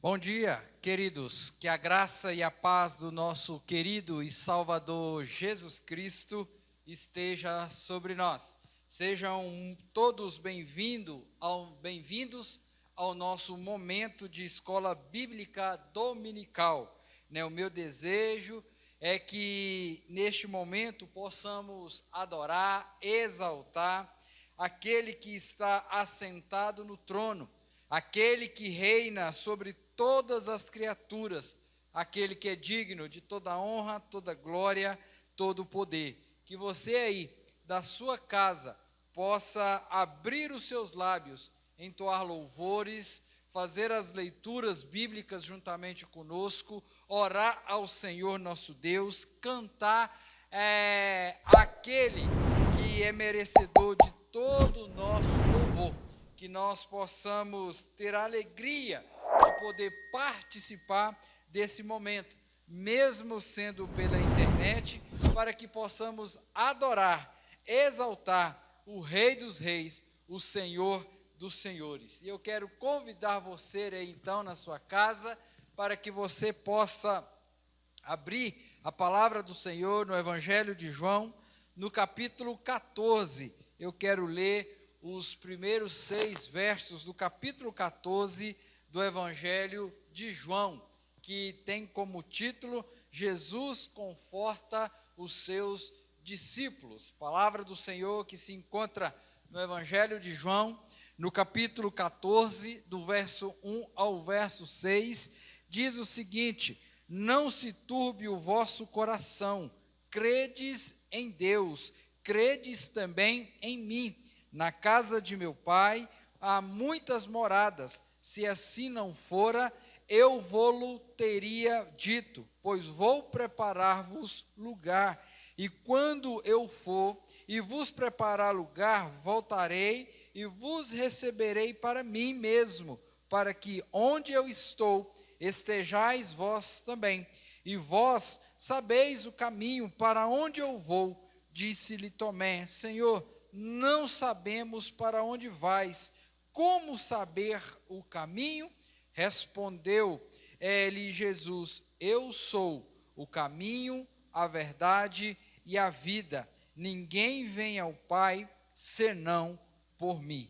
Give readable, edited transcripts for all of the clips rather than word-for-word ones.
Bom dia, queridos. Que a graça e a paz do nosso querido e Salvador Jesus Cristo esteja sobre nós. Sejam todos bem-vindos ao nosso momento de escola bíblica dominical. O meu desejo é que neste momento possamos adorar, exaltar aquele que está assentado no trono, aquele que reina sobre todas as criaturas, aquele que é digno de toda honra, toda glória, todo poder. Que você aí, da sua casa, possa abrir os seus lábios, entoar louvores, fazer as leituras bíblicas juntamente conosco, orar ao Senhor nosso Deus, cantar aquele que é merecedor de todo o nosso louvor, que nós possamos ter a alegria de poder participar desse momento, mesmo sendo pela internet, para que possamos adorar, exaltar o Rei dos Reis, o Senhor dos Senhores. E eu quero convidar você aí então na sua casa, para que você possa abrir a palavra do Senhor no Evangelho de João, no capítulo 14. Eu quero ler os primeiros 6 versos do capítulo 14 do Evangelho de João, que tem como título: Jesus conforta os seus discípulos. Palavra do Senhor que se encontra no Evangelho de João, no capítulo 14, do verso 1 ao verso 6, diz o seguinte: não se turbe o vosso coração, credes em Deus, credes também em mim. Na casa de meu Pai há muitas moradas, se assim não fora, eu vô-lo teria dito, pois vou preparar-vos lugar. E quando eu for e vos preparar lugar, voltarei e vos receberei para mim mesmo, para que onde eu estou, estejais vós também. E vós sabeis o caminho para onde eu vou. Disse-lhe Tomé: Senhor, não sabemos para onde vais, como saber o caminho? Respondeu-lhe Jesus: eu sou o caminho, a verdade e a vida. Ninguém vem ao Pai senão por mim.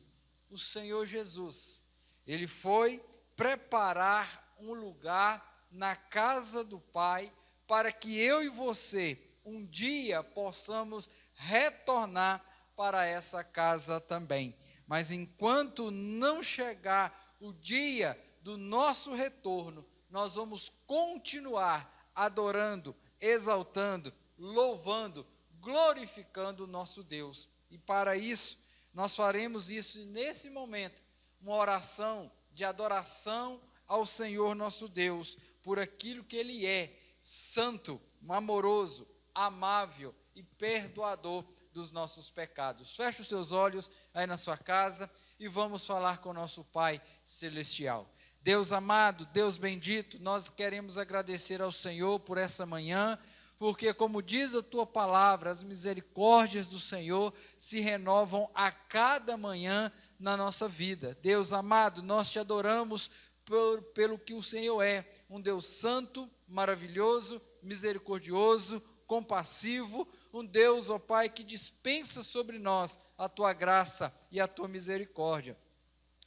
O Senhor Jesus, ele foi preparar um lugar na casa do Pai, para que eu e você um dia possamos retornar para essa casa também. Mas enquanto não chegar o dia do nosso retorno, nós vamos continuar adorando, exaltando, louvando, glorificando o nosso Deus. E para isso, nós faremos isso nesse momento, uma oração de adoração ao Senhor nosso Deus, por aquilo que Ele é, santo, amoroso, amável e perdoador dos nossos pecados. Feche os seus olhos aí na sua casa e vamos falar com o nosso Pai Celestial. Deus amado, Deus bendito, nós queremos agradecer ao Senhor por essa manhã, porque, como diz a tua palavra, as misericórdias do Senhor se renovam a cada manhã na nossa vida. Deus amado, nós te adoramos pelo que o Senhor é, um Deus santo, maravilhoso, misericordioso, compassivo, um Deus, ó Pai, que dispensa sobre nós a tua graça e a tua misericórdia.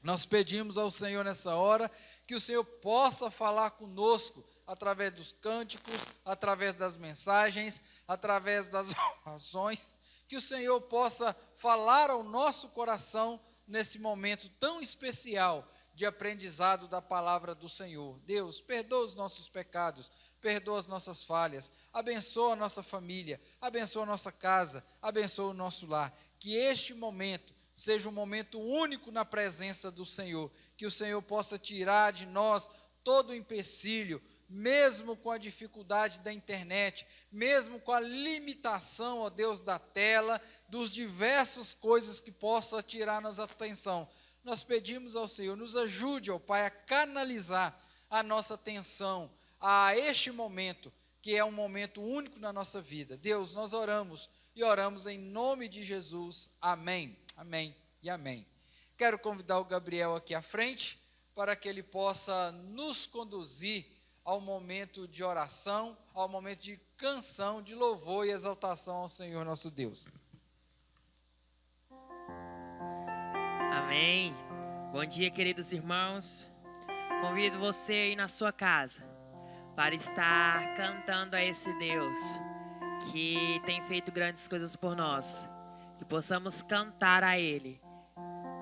Nós pedimos ao Senhor nessa hora que o Senhor possa falar conosco através dos cânticos, através das mensagens, através das orações, que o Senhor possa falar ao nosso coração nesse momento tão especial de aprendizado da palavra do Senhor. Deus, perdoa os nossos pecados, perdoa as nossas falhas, abençoa a nossa família, abençoa a nossa casa, abençoa o nosso lar. Que este momento seja um momento único na presença do Senhor, que o Senhor possa tirar de nós todo o empecilho, mesmo com a dificuldade da internet, mesmo com a limitação, ó Deus, da tela, dos diversas coisas que possa tirar nossa atenção. Nós pedimos ao Senhor, nos ajude, ó Pai, a canalizar a nossa atenção a este momento, que é um momento único na nossa vida. Deus, nós oramos e oramos em nome de Jesus. Amém, amém e amém. Quero convidar o Gabriel aqui à frente para que Ele possa nos conduzir ao momento de oração, ao momento de canção, de louvor e exaltação ao Senhor nosso Deus. Amém. Bom dia, queridos irmãos. Convido você aí na sua casa para estar cantando a esse Deus que tem feito grandes coisas por nós. Que possamos cantar a Ele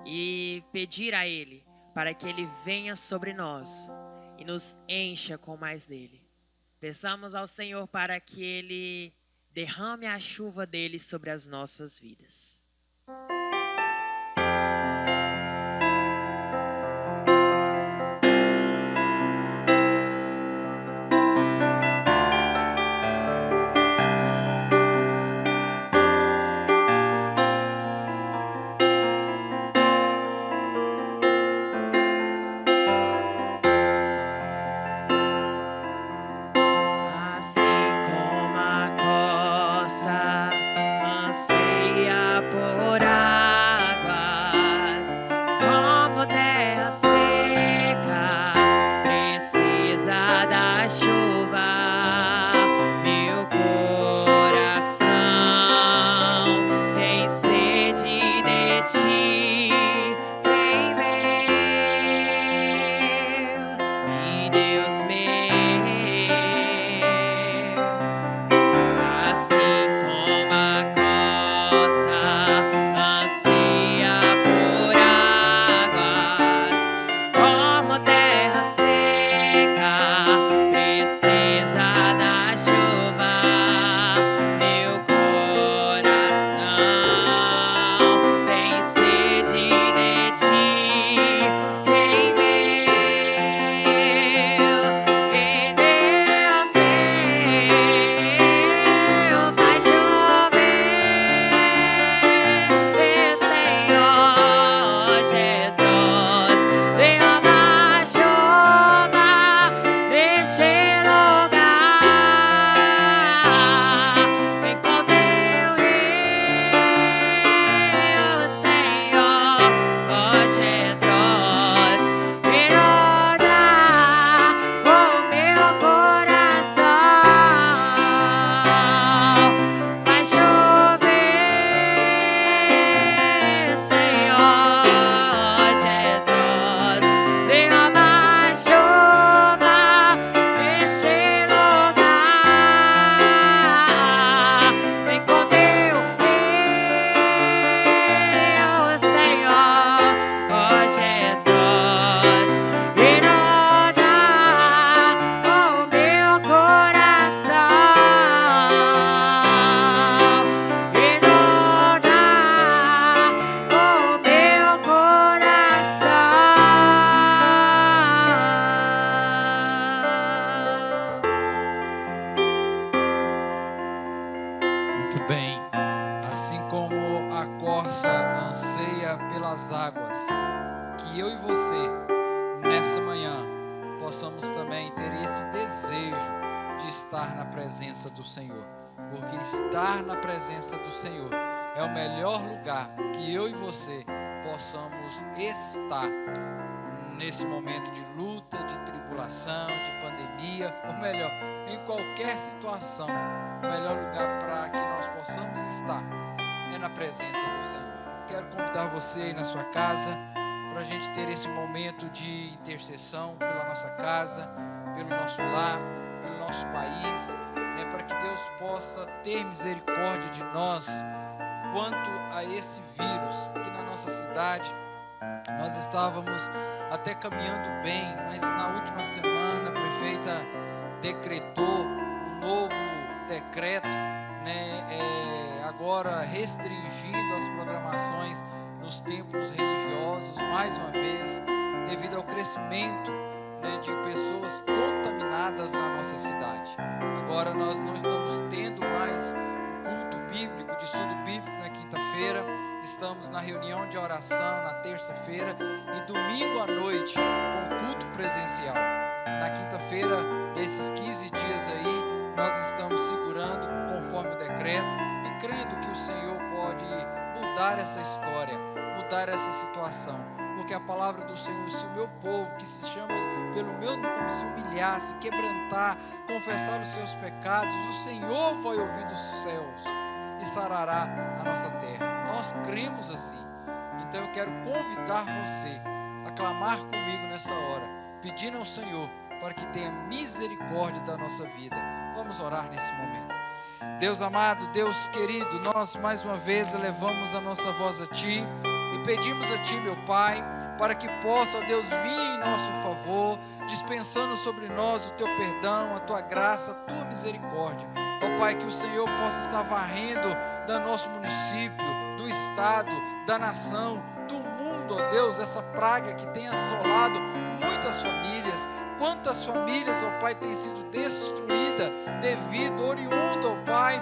e pedir a Ele para que Ele venha sobre nós e nos encha com mais dele. Peçamos ao Senhor para que Ele derrame a chuva dele sobre as nossas vidas. pelas águas, que eu e você, nessa manhã, possamos também ter esse desejo de estar na presença do Senhor, porque estar na presença do Senhor é o melhor lugar que eu e você possamos estar nesse momento de luta, de tribulação, de pandemia, ou melhor, em qualquer situação. O melhor lugar para que nós possamos estar é na presença do Senhor. Quero convidar você aí na sua casa para a gente ter esse momento de intercessão pela nossa casa, pelo nosso lar, pelo nosso país, para que Deus possa ter misericórdia de nós quanto a esse vírus. Aqui na nossa cidade nós estávamos até caminhando bem, mas na última semana a prefeita decretou um novo decreto, agora restringindo as programações nos templos religiosos, mais uma vez, devido ao crescimento de pessoas contaminadas na nossa cidade. Agora nós não estamos tendo mais o culto bíblico, de estudo bíblico na quinta-feira, estamos na reunião de oração na terça-feira e domingo à noite com culto presencial. Na quinta-feira, esses 15 dias aí, nós estamos segurando conforme o decreto e crendo que o Senhor pode mudar essa história, mudar essa situação, porque a palavra do Senhor, se o meu povo, que se chama pelo meu nome, se humilhar, se quebrantar, confessar os seus pecados, o Senhor vai ouvir dos céus e sarará a nossa terra. Nós cremos assim. Então eu quero convidar você a clamar comigo nessa hora, pedindo ao Senhor para que tenha misericórdia da nossa vida. Vamos orar nesse momento. Deus amado, Deus querido, nós mais uma vez elevamos a nossa voz a Ti e pedimos a Ti, meu Pai, para que possa, ó Deus, vir em nosso favor, dispensando sobre nós o Teu perdão, a Tua graça, a Tua misericórdia. Ó Pai, que o Senhor possa estar varrendo do nosso município, do estado, da nação, do mundo, ó Deus, essa praga que tem assolado muitas famílias. Quantas famílias, ó Pai, têm sido destruídas devido, oriundo, ó Pai,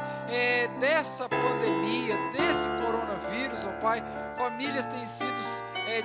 dessa pandemia, desse coronavírus, ó Pai. Famílias têm sido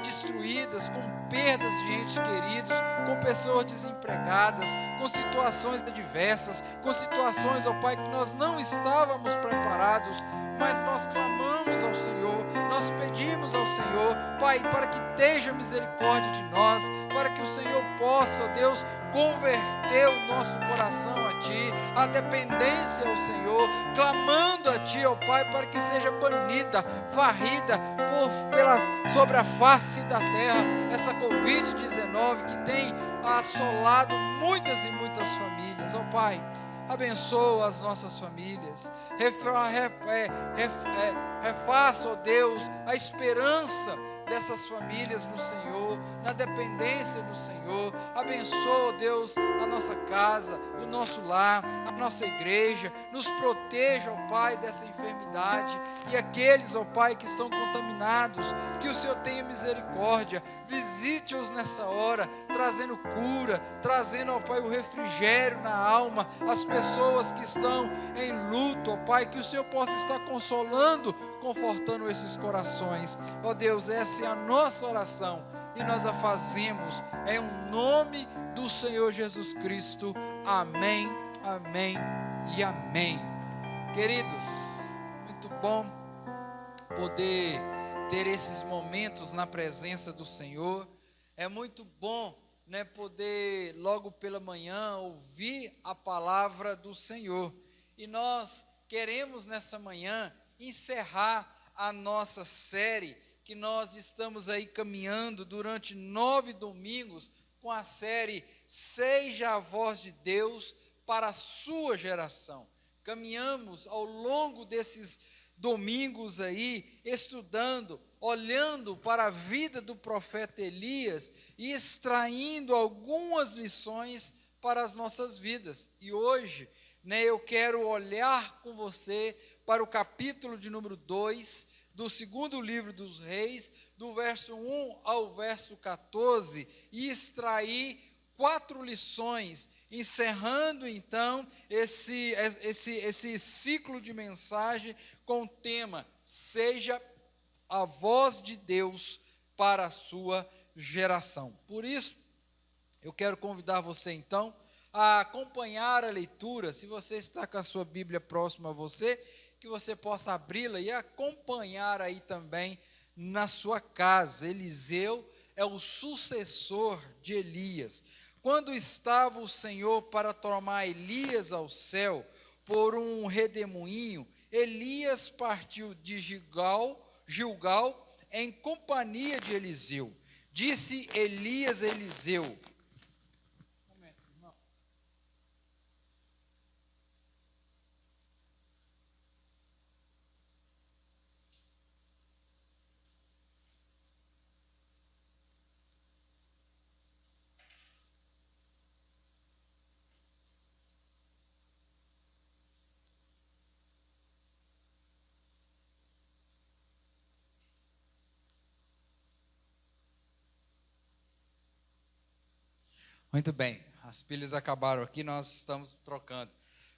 destruídas, com perdas de entes queridos, com pessoas desempregadas, com situações adversas, com situações, ó Pai, que nós não estávamos preparados, mas nós clamamos ao Senhor, nós pedimos ao Senhor, Pai, para que tenha misericórdia de nós, para que o Senhor possa, ó Deus, converter o nosso coração a Ti, a dependência ao Senhor, clamando a Ti, ó Pai, para que seja banida, varrida sobre a face da terra, essa Covid-19 que tem assolado muitas e muitas famílias. Ó Pai, abençoa as nossas famílias, refaça, ó Deus, a esperança dessas famílias no Senhor, na dependência do Senhor. Abençoa, ó Deus, a nossa casa, o nosso lar, a nossa igreja. Nos proteja, ó Pai, dessa enfermidade. E aqueles, ó Pai, que estão contaminados, que o Senhor tenha misericórdia. Visite-os nessa hora, trazendo cura, trazendo, ó Pai, o refrigério na alma. As pessoas que estão em luto, ó Pai, que o Senhor possa estar consolando, confortando esses corações. Ó Deus, essa é a nossa oração e nós a fazemos em nome do Senhor Jesus Cristo. Amém, amém e amém. Queridos, muito bom poder ter esses momentos na presença do Senhor. É muito bom, né, poder logo pela manhã ouvir a palavra do Senhor. E nós queremos nessa manhã encerrar a nossa série que nós estamos aí caminhando durante 9 domingos com a série Seja a Voz de Deus para a Sua Geração. Caminhamos ao longo desses domingos aí, estudando, olhando para a vida do profeta Elias e extraindo algumas lições para as nossas vidas. E hoje, né, eu quero olhar com você para o capítulo de número 2, do segundo livro dos Reis, do verso 1 ao verso 14, e extrair 4 lições, encerrando então esse ciclo de mensagem com o tema: Seja a voz de Deus para a sua geração. Por isso, eu quero convidar você então a acompanhar a leitura. Se você está com a sua Bíblia próxima a você, que você possa abri-la e acompanhar aí também na sua casa. Eliseu é o sucessor de Elias. Quando estava o Senhor para tomar Elias ao céu por um redemoinho, Elias partiu de Gilgal em companhia de Eliseu. Disse Elias a Eliseu: Muito bem, as pilhas acabaram aqui, nós estamos trocando.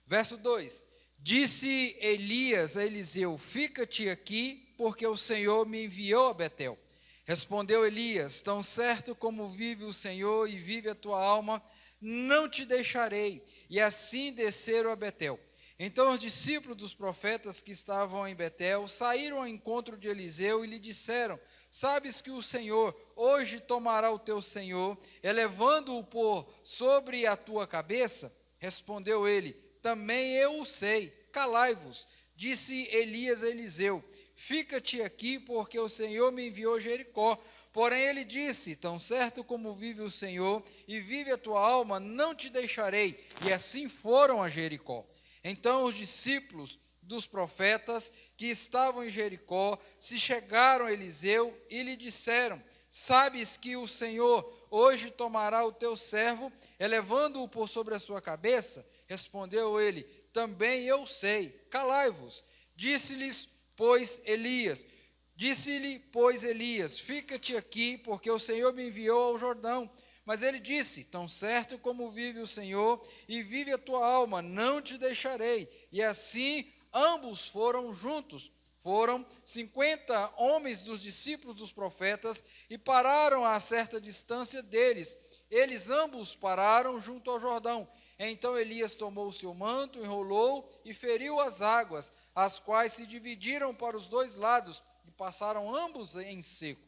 Verso 2: Disse Elias a Eliseu: Fica-te aqui, porque o Senhor me enviou a Betel. Respondeu Elias: Tão certo como vive o Senhor e vive a tua alma, não te deixarei. E assim desceram a Betel. Então os discípulos dos profetas que estavam em Betel saíram ao encontro de Eliseu e lhe disseram: sabes que o Senhor hoje tomará o teu senhor, elevando-o por sobre a tua cabeça? Respondeu ele: também eu o sei, calai-vos. Disse Elias a Eliseu: fica-te aqui, porque o Senhor me enviou a Jericó. Porém ele disse: tão certo como vive o Senhor e vive a tua alma, não te deixarei. E assim foram a Jericó. Então os discípulos dos profetas que estavam em Jericó se chegaram a Eliseu e lhe disseram: sabes que o Senhor hoje tomará o teu servo, elevando-o por sobre a sua cabeça? Respondeu ele: também eu sei, calai-vos. Disse-lhes, pois, Elias: fica-te aqui, porque o Senhor me enviou ao Jordão. Mas ele disse: tão certo como vive o Senhor e vive a tua alma, não te deixarei. E assim ambos foram juntos. Foram 50 homens dos discípulos dos profetas e pararam a certa distância deles. Eles ambos pararam junto ao Jordão. Então Elias tomou o seu manto, enrolou e feriu as águas, as quais se dividiram para os dois lados e passaram ambos em seco.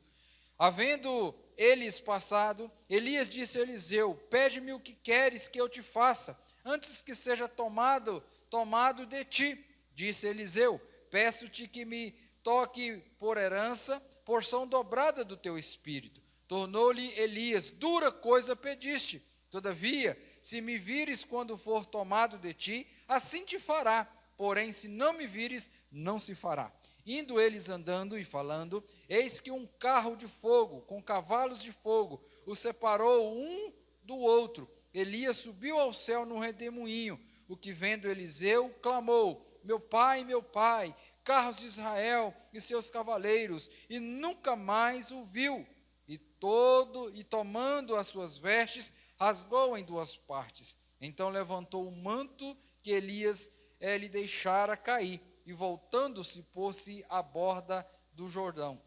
Havendo eles passado, Elias disse a Eliseu: pede-me o que queres que eu te faça, antes que seja tomado de ti. Disse Eliseu: peço-te que me toque por herança, porção dobrada do teu espírito. Tornou-lhe Elias: dura coisa pediste. Todavia, se me vires quando for tomado de ti, assim te fará. Porém, se não me vires, não se fará. Indo eles andando e falando, eis que um carro de fogo, com cavalos de fogo, os separou um do outro. Elias subiu ao céu num redemoinho, o que vendo Eliseu, clamou: meu pai, carros de Israel e seus cavaleiros, e nunca mais o viu. E tomando as suas vestes, rasgou em duas partes. Então levantou o manto que Elias lhe deixara cair, e voltando-se, pôs-se à borda do Jordão.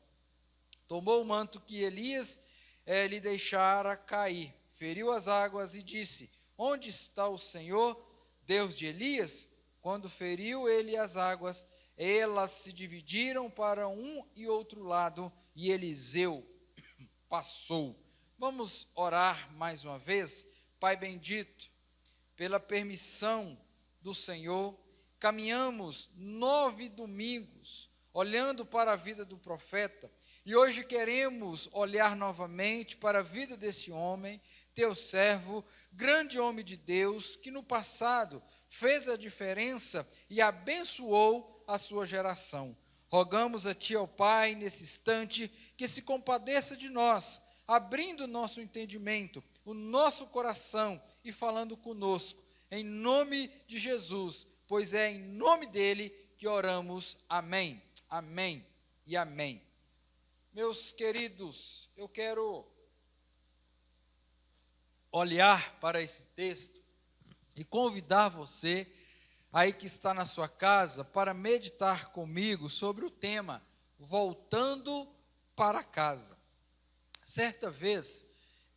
Tomou o manto que Elias lhe deixara cair, feriu as águas e disse: onde está o Senhor, Deus de Elias? Quando feriu ele as águas, elas se dividiram para um e outro lado, e Eliseu passou. Vamos orar mais uma vez. Pai bendito, pela permissão do Senhor, caminhamos 9 domingos olhando para a vida do profeta, e hoje queremos olhar novamente para a vida desse homem, teu servo, grande homem de Deus, que no passado fez a diferença e abençoou a sua geração. Rogamos a ti, ó Pai, nesse instante, que se compadeça de nós, abrindo o nosso entendimento, o nosso coração e falando conosco, em nome de Jesus, pois é em nome dele que oramos. Amém, amém e amém. Meus queridos, eu quero olhar para esse texto e convidar você, aí que está na sua casa, para meditar comigo sobre o tema Voltando para Casa. Certa vez,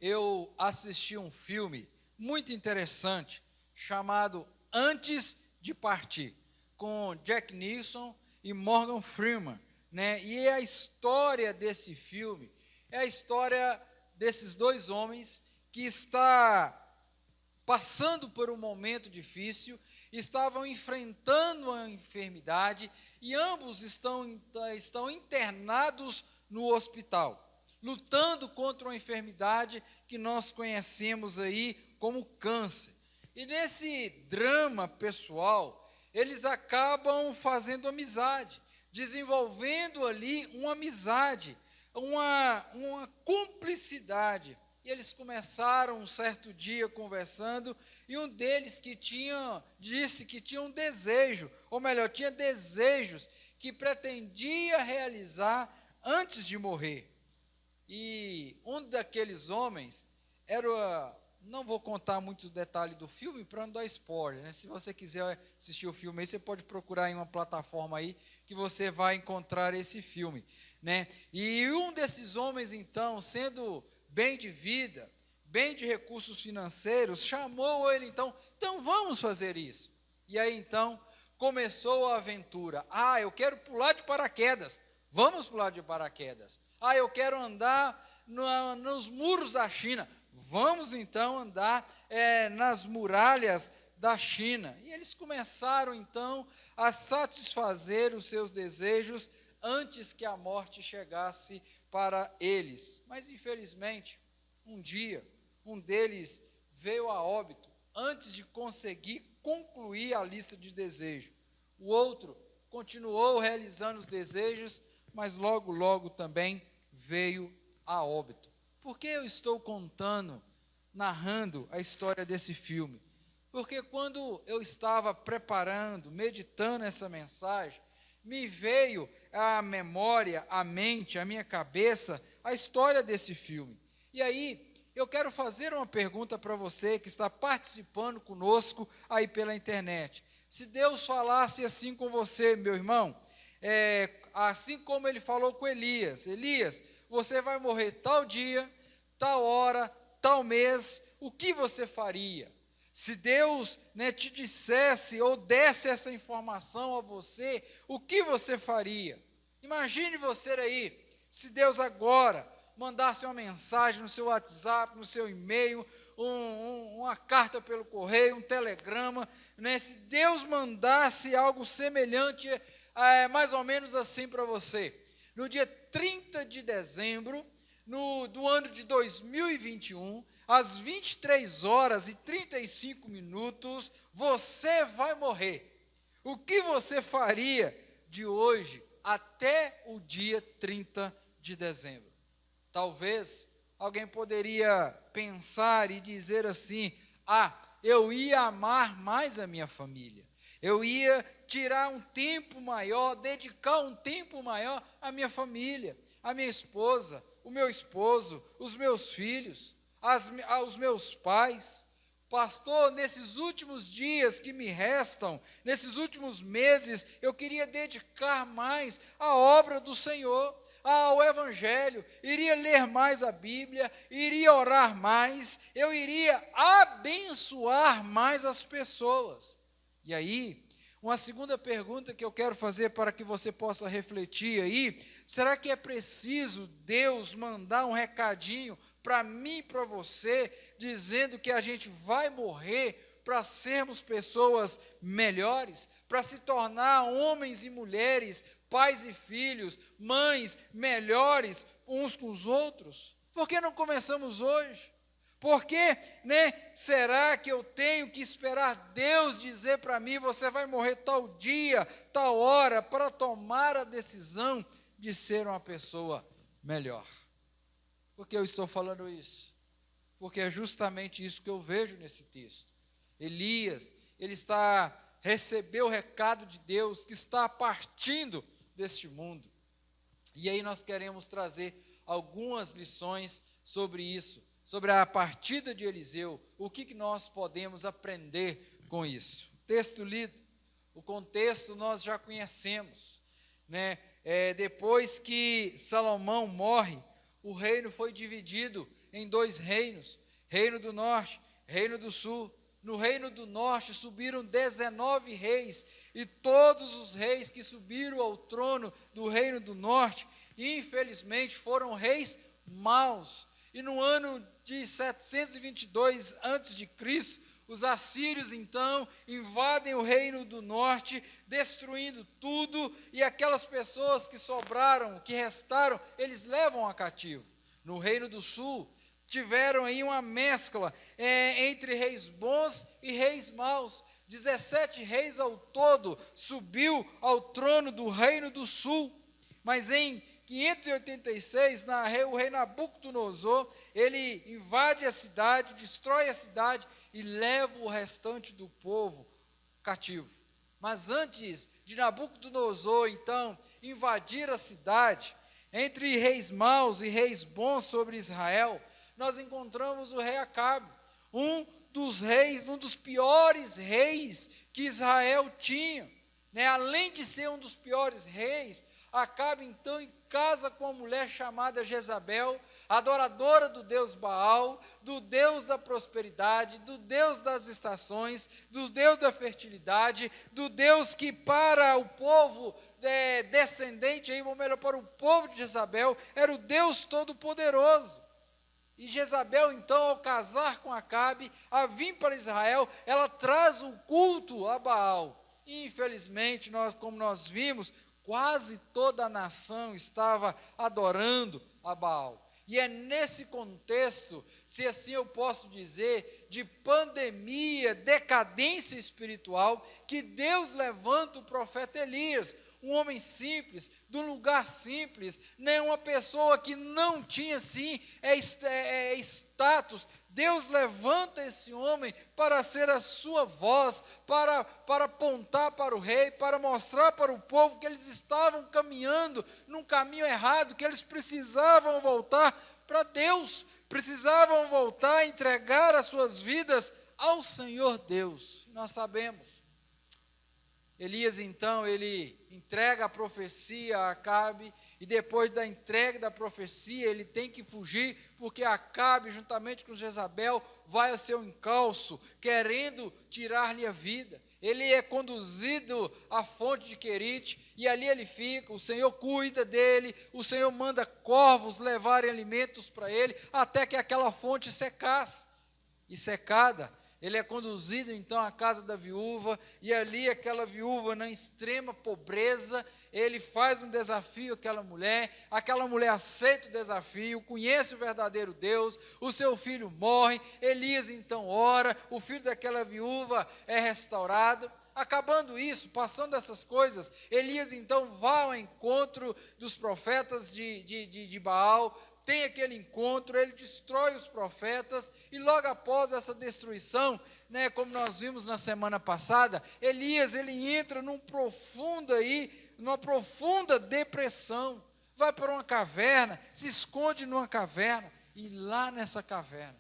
eu assisti um filme muito interessante, chamado Antes de Partir, com Jack Nicholson e Morgan Freeman, né? E a história desse filme é a história desses dois homens que está passando por um momento difícil, estavam enfrentando a enfermidade e ambos estão internados no hospital, lutando contra uma enfermidade que nós conhecemos aí como câncer. E nesse drama pessoal, eles acabam fazendo amizade, desenvolvendo ali uma amizade, uma cumplicidade. E eles começaram um certo dia conversando, e um deles disse que tinha um desejo, ou melhor, tinha desejos que pretendia realizar antes de morrer. E um daqueles homens não vou contar muitos detalhes do filme para não dar spoiler, né? Se você quiser assistir o filme aí, você pode procurar em uma plataforma aí que você vai encontrar esse filme, né? E um desses homens, então, sendo bem de vida, bem de recursos financeiros, chamou ele, então vamos fazer isso. E aí, então, começou a aventura. Eu quero pular de paraquedas. Vamos pular de paraquedas. Ah, eu quero andar nos muros da China. Vamos então andar nas muralhas da China. E eles começaram então a satisfazer os seus desejos antes que a morte chegasse para eles. Mas infelizmente, um dia, um deles veio a óbito antes de conseguir concluir a lista de desejos. O outro continuou realizando os desejos, mas logo, logo também veio a óbito. Por que eu estou narrando a história desse filme? Porque quando eu estava preparando, meditando essa mensagem, me veio à memória, à mente, à minha cabeça, a história desse filme. E aí, eu quero fazer uma pergunta para você que está participando conosco aí pela internet. Se Deus falasse assim com você, meu irmão, assim como ele falou com Elias: Elias, você vai morrer tal dia, tal hora, tal mês, o que você faria? Se Deus te dissesse ou desse essa informação a você, o que você faria? Imagine você aí, se Deus agora mandasse uma mensagem no seu WhatsApp, no seu e-mail, uma carta pelo correio, um telegrama, se Deus mandasse algo semelhante, mais ou menos assim para você. No dia 30 de dezembro do ano de 2021, às 23h35, você vai morrer. O que você faria de hoje até o dia 30 de dezembro? Talvez alguém poderia pensar e dizer assim: eu ia amar mais a minha família. Eu ia tirar um tempo maior, dedicar um tempo maior à minha família, à minha esposa, o meu esposo, os meus filhos, aos meus pais. Pastor, nesses últimos dias que me restam, nesses últimos meses, eu queria dedicar mais à obra do Senhor, ao Evangelho, iria ler mais a Bíblia, iria orar mais, eu iria abençoar mais as pessoas. E aí, uma segunda pergunta que eu quero fazer para que você possa refletir aí: será que é preciso Deus mandar um recadinho para mim e para você, dizendo que a gente vai morrer para sermos pessoas melhores, para se tornar homens e mulheres, pais e filhos, mães melhores uns com os outros? Por que não começamos hoje? Por que, será que eu tenho que esperar Deus dizer para mim: você vai morrer tal dia, tal hora, para tomar a decisão de ser uma pessoa melhor? Por que eu estou falando isso? Porque é justamente isso que eu vejo nesse texto. Elias, ele recebeu o recado de Deus que está partindo deste mundo. E aí nós queremos trazer algumas lições sobre isso, sobre a partida de Eliseu, o que nós podemos aprender com isso. O texto lido, o contexto nós já conhecemos, depois que Salomão morre, o reino foi dividido em 2 reinos, reino do norte, reino do sul. No reino do norte subiram 19 reis, e todos os reis que subiram ao trono do reino do norte, infelizmente, foram reis maus. E no ano de 722 a.C., os assírios, então, invadem o reino do norte, destruindo tudo, e aquelas pessoas que sobraram, que restaram, eles levam a cativo. No reino do sul, tiveram aí uma mescla entre reis bons e reis maus. 17 reis ao todo subiu ao trono do reino do sul. Mas em 586, o rei Nabucodonosor, ele invade a cidade, destrói a cidade e leva o restante do povo cativo. Mas antes de Nabucodonosor, então, invadir a cidade, entre reis maus e reis bons sobre Israel, nós encontramos o rei Acabe, um dos piores reis que Israel tinha. Além de ser um dos piores reis, Acabe então casa com uma mulher chamada Jezabel. adoradora do Deus Baal, do Deus da prosperidade, do Deus das estações, do Deus da fertilidade, do Deus que para o povo descendente, ou melhor, para o povo de Jezabel, era o Deus Todo-Poderoso. E Jezabel, então, ao casar com Acabe, a vir para Israel, ela traz o culto a Baal. E, infelizmente, como nós vimos, quase toda a nação estava adorando a Baal. E é nesse contexto, se assim eu posso dizer, de pandemia, decadência espiritual, que Deus levanta o profeta Elias, um homem simples, de um lugar simples, né, uma pessoa que não tinha, sim, status. Deus levanta esse homem para ser a sua voz, para apontar para o rei, para mostrar para o povo que eles estavam caminhando num caminho errado, que eles precisavam voltar para Deus, precisavam voltar a entregar as suas vidas ao Senhor Deus. Nós sabemos, Elias então, ele entrega a profecia a Acabe, e depois da entrega da profecia, ele tem que fugir, porque Acabe, juntamente com Jezabel, vai ao seu encalço, querendo tirar-lhe a vida. Ele é conduzido à fonte de Querite, e ali ele fica, o Senhor cuida dele, o Senhor manda corvos levarem alimentos para ele, até que aquela fonte secasse. E secada, ele é conduzido então à casa da viúva, e ali aquela viúva na extrema pobreza, ele faz um desafio àquela mulher aceita o desafio, conhece o verdadeiro Deus, o seu filho morre, Elias então ora, o filho daquela viúva é restaurado. Acabando isso, passando essas coisas, Elias então vai ao encontro dos profetas de Baal, tem aquele encontro, ele destrói os profetas, e logo após essa destruição, né, como nós vimos na semana passada, Elias ele entra numa profunda depressão, vai para uma caverna, se esconde numa caverna, e lá nessa caverna,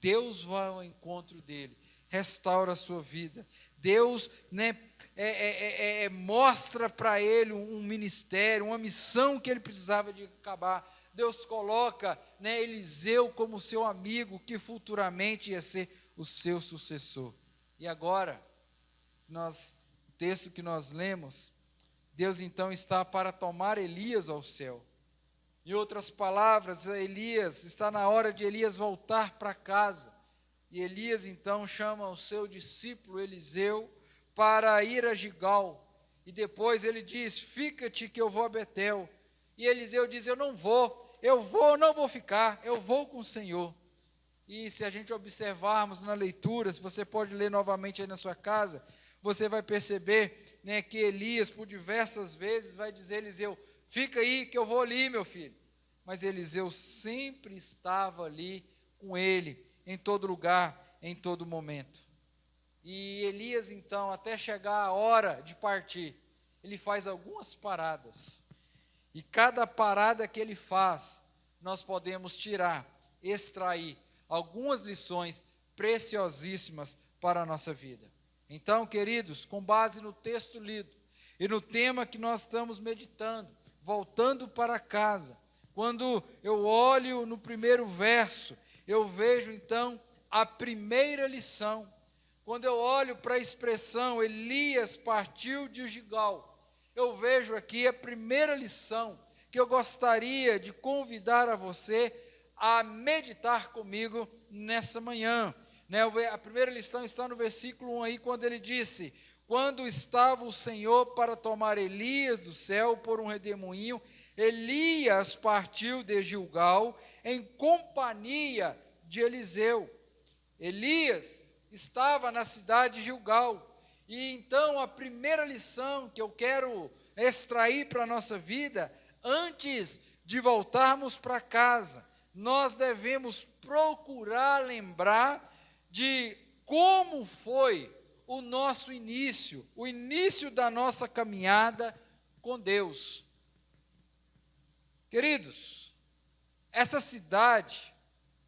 Deus vai ao encontro dele, restaura a sua vida. Deus, né, mostra para ele um ministério, uma missão que ele precisava de acabar. Deus coloca, né, Eliseu como seu amigo, que futuramente ia ser o seu sucessor. E agora, o texto que nós lemos, Deus então está para tomar Elias ao céu. Em outras palavras, está na hora de Elias voltar para casa. E Elias então chama o seu discípulo Eliseu para ir a Gigal. E depois ele diz: fica-te que eu vou a Betel. E Eliseu diz: não vou ficar, eu vou com o Senhor. E se a gente observarmos na leitura, se você pode ler novamente aí na sua casa, você vai perceber, né, que Elias, por diversas vezes, vai dizer a Eliseu: fica aí que eu vou ali, meu filho. Mas Eliseu sempre estava ali com ele, em todo lugar, em todo momento. E Elias, então, até chegar a hora de partir, ele faz algumas paradas. E cada parada que ele faz, nós podemos extrair algumas lições preciosíssimas para a nossa vida. Então, queridos, com base no texto lido e no tema que nós estamos meditando, voltando para casa, quando eu olho no primeiro verso, eu vejo então a primeira lição. Quando eu olho para a expressão Elias partiu de Gigal, eu vejo aqui a primeira lição que eu gostaria de convidar a você a meditar comigo nessa manhã. A primeira lição está no versículo 1 aí, quando ele disse: quando estava o Senhor para tomar Elias do céu por um redemoinho, Elias partiu de Gilgal em companhia de Eliseu. Elias estava na cidade de Gilgal. E então a primeira lição que eu quero extrair para a nossa vida, antes de voltarmos para casa, nós devemos procurar lembrar de como foi o nosso início, o início da nossa caminhada com Deus. Queridos, essa cidade,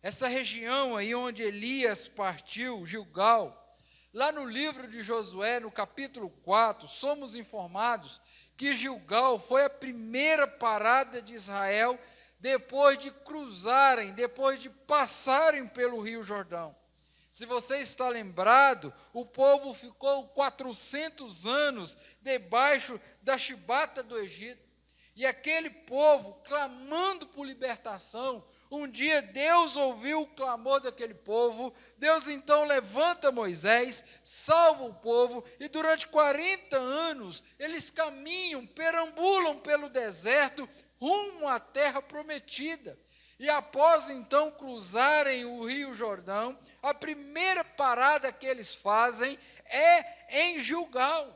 essa região aí onde Elias partiu, Gilgal, lá no livro de Josué, no capítulo 4, somos informados que Gilgal foi a primeira parada de Israel depois de cruzarem, depois de passarem pelo Rio Jordão. Se você está lembrado, o povo ficou 400 anos debaixo da chibata do Egito. E aquele povo clamando por libertação, um dia Deus ouviu o clamor daquele povo, Deus então levanta Moisés, salva o povo, e durante 40 anos eles caminham, perambulam pelo deserto, rumo à terra prometida. E após então cruzarem o Rio Jordão, a primeira parada que eles fazem é em Gilgal.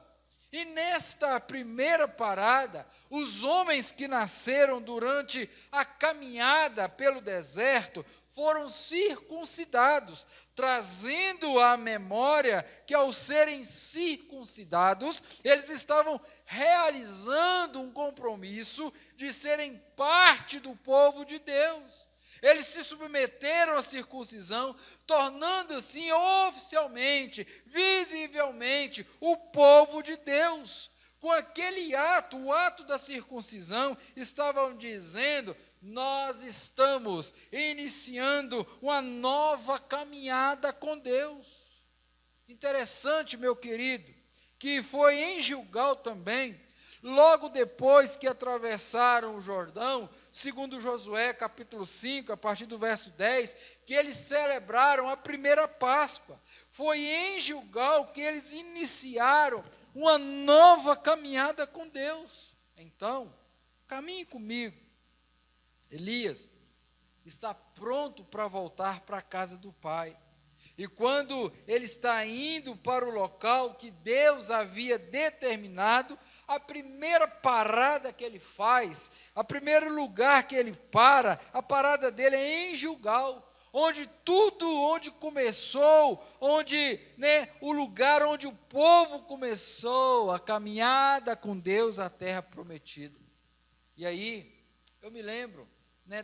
E nesta primeira parada, os homens que nasceram durante a caminhada pelo deserto foram circuncidados, trazendo à memória que, ao serem circuncidados, eles estavam realizando um compromisso de serem parte do povo de Deus. Eles se submeteram à circuncisão, tornando assim oficialmente, visivelmente, o povo de Deus. Com aquele ato, o ato da circuncisão, estavam dizendo: nós estamos iniciando uma nova caminhada com Deus. Interessante, meu querido, que foi em Gilgal também, logo depois que atravessaram o Jordão, segundo Josué capítulo 5, a partir do verso 10, que eles celebraram a primeira Páscoa. Foi em Gilgal que eles iniciaram uma nova caminhada com Deus. Então, caminhe comigo. Elias está pronto para voltar para a casa do pai. E quando ele está indo para o local que Deus havia determinado, a primeira parada que ele faz, o primeiro lugar que ele para, a parada dele é em Gilgal, onde começou, o lugar onde o povo começou a caminhada com Deus à terra prometida. E aí, eu me lembro,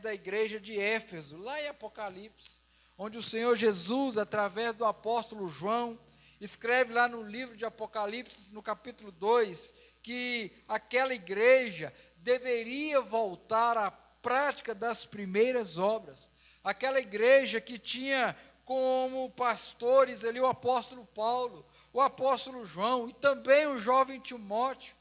da igreja de Éfeso, lá em Apocalipse, onde o Senhor Jesus, através do apóstolo João, escreve lá no livro de Apocalipse, no capítulo 2, que aquela igreja deveria voltar à prática das primeiras obras. Aquela igreja que tinha como pastores ali o apóstolo Paulo, o apóstolo João e também o jovem Timóteo.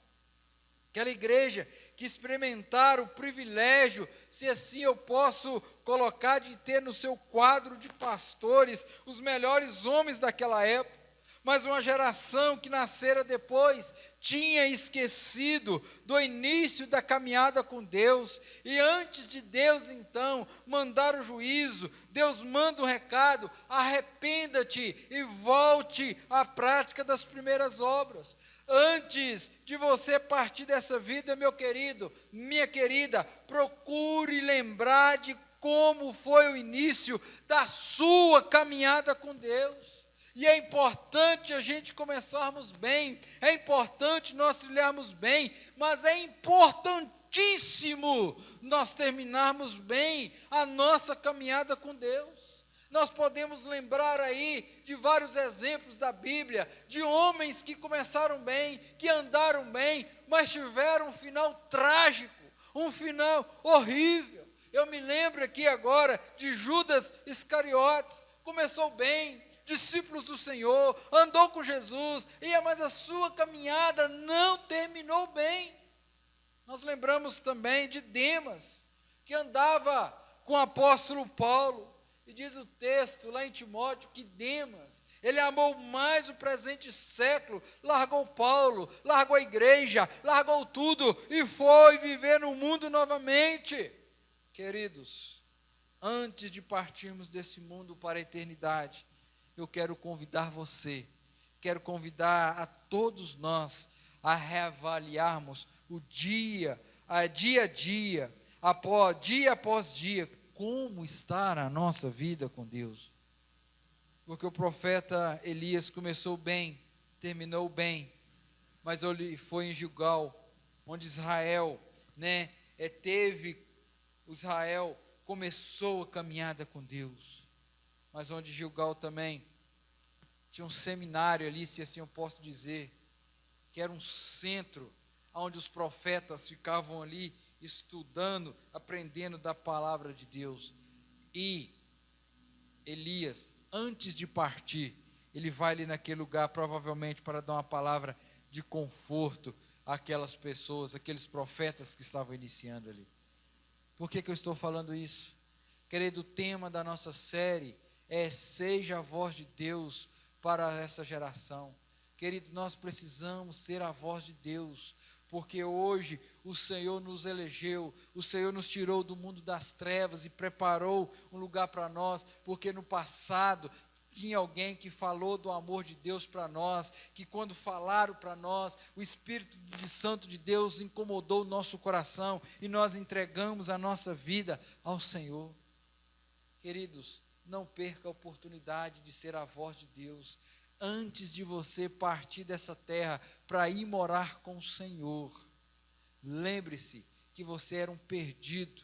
Aquela igreja que experimentaram o privilégio, se assim eu posso colocar, de ter no seu quadro de pastores os melhores homens daquela época. Mas uma geração que nascera depois tinha esquecido do início da caminhada com Deus. E antes de Deus, então, mandar o juízo, Deus manda um recado: arrependa-te e volte à prática das primeiras obras. Antes de você partir dessa vida, meu querido, minha querida, procure lembrar de como foi o início da sua caminhada com Deus. E é importante a gente começarmos bem, é importante nós trilharmos bem, mas é importantíssimo nós terminarmos bem a nossa caminhada com Deus. Nós podemos lembrar aí de vários exemplos da Bíblia, de homens que começaram bem, que andaram bem, mas tiveram um final trágico, um final horrível. Eu me lembro aqui agora de Judas Iscariotes, começou bem, discípulos do Senhor, andou com Jesus, mas a sua caminhada não terminou bem. Nós lembramos também de Demas, que andava com o apóstolo Paulo, e diz o texto lá em Timóteo que Demas, ele amou mais o presente século, largou Paulo, largou a igreja, largou tudo e foi viver no mundo novamente. Queridos, antes de partirmos desse mundo para a eternidade, eu quero convidar você, quero convidar a todos nós a reavaliarmos o dia a dia, dia após dia, como está a nossa vida com Deus. Porque o profeta Elias começou bem, terminou bem, mas ele foi em Gilgal, onde Israel começou a caminhada com Deus. Mas onde Gilgal também tinha um seminário ali, se assim eu posso dizer, que era um centro onde os profetas ficavam ali estudando, aprendendo da palavra de Deus. E Elias, antes de partir, ele vai ali naquele lugar, provavelmente para dar uma palavra de conforto àquelas pessoas, aqueles profetas que estavam iniciando ali. Por que eu estou falando isso? Querido, o tema da nossa série é Seja a voz de Deus para essa geração. Querido, nós precisamos ser a voz de Deus, porque hoje o Senhor nos elegeu, o Senhor nos tirou do mundo das trevas e preparou um lugar para nós, porque no passado tinha alguém que falou do amor de Deus para nós, que quando falaram para nós, o Espírito Santo de Deus incomodou o nosso coração e nós entregamos a nossa vida ao Senhor. Queridos, não perca a oportunidade de ser a voz de Deus, antes de você partir dessa terra para ir morar com o Senhor. Lembre-se que você era um perdido,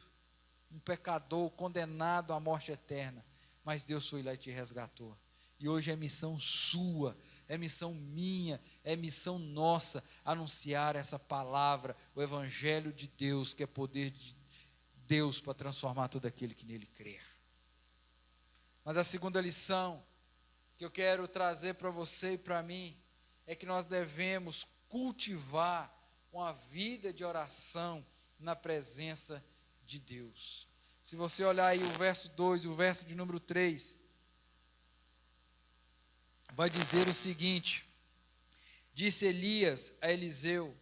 um pecador, condenado à morte eterna, mas Deus foi lá e te resgatou. E hoje é missão sua, é missão minha, é missão nossa, anunciar essa palavra, o Evangelho de Deus, que é poder de Deus para transformar todo aquele que nele crer. Mas a segunda lição que eu quero trazer para você e para mim, é que nós devemos cultivar uma vida de oração na presença de Deus. Se você olhar aí o verso 2 e o verso de número 3, vai dizer o seguinte: disse Elias a Eliseu,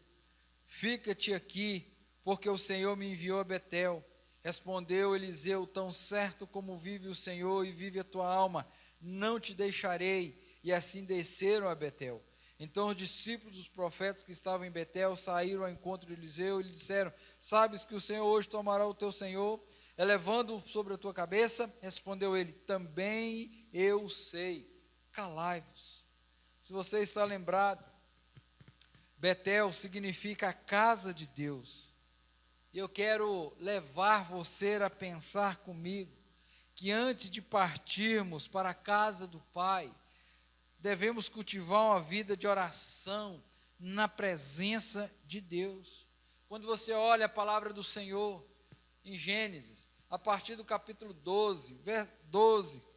fica-te aqui, porque o Senhor me enviou a Betel. Respondeu Eliseu, tão certo como vive o Senhor e vive a tua alma, não te deixarei. E assim desceram a Betel. Então os discípulos dos profetas que estavam em Betel saíram ao encontro de Eliseu e lhe disseram, sabes que o Senhor hoje tomará o teu senhor, elevando-o sobre a tua cabeça? Respondeu ele, também eu sei. Calai-vos. Se você está lembrado, Betel significa a casa de Deus. E eu quero levar você a pensar comigo que antes de partirmos para a casa do Pai, devemos cultivar uma vida de oração na presença de Deus. Quando você olha a palavra do Senhor em Gênesis, a partir do capítulo 12,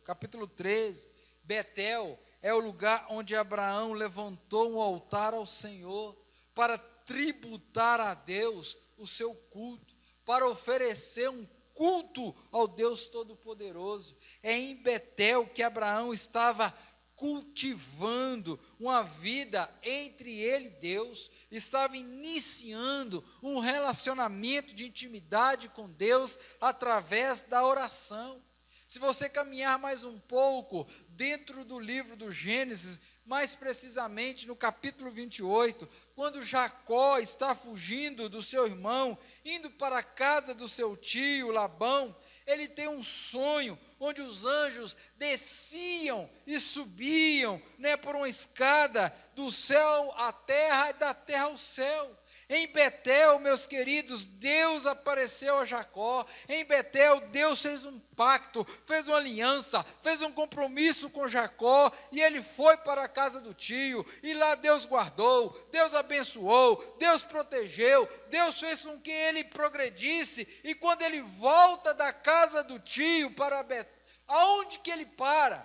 capítulo 13, Betel é o lugar onde Abraão levantou um altar ao Senhor para tributar a Deus o seu culto, para oferecer um culto ao Deus Todo-Poderoso. É em Betel que Abraão estava cultivando uma vida entre ele e Deus, estava iniciando um relacionamento de intimidade com Deus através da oração. Se você caminhar mais um pouco dentro do livro do Gênesis, mais precisamente no capítulo 28, quando Jacó está fugindo do seu irmão, indo para a casa do seu tio Labão, ele tem um sonho onde os anjos desciam e subiam, por uma escada do céu à terra e da terra ao céu. Em Betel, meus queridos, Deus apareceu a Jacó. Em Betel, Deus fez um pacto, fez uma aliança, fez um compromisso com Jacó, e ele foi para a casa do tio, e lá Deus guardou, Deus abençoou, Deus protegeu, Deus fez com que ele progredisse, e quando ele volta da casa do tio para Betel, aonde que ele para?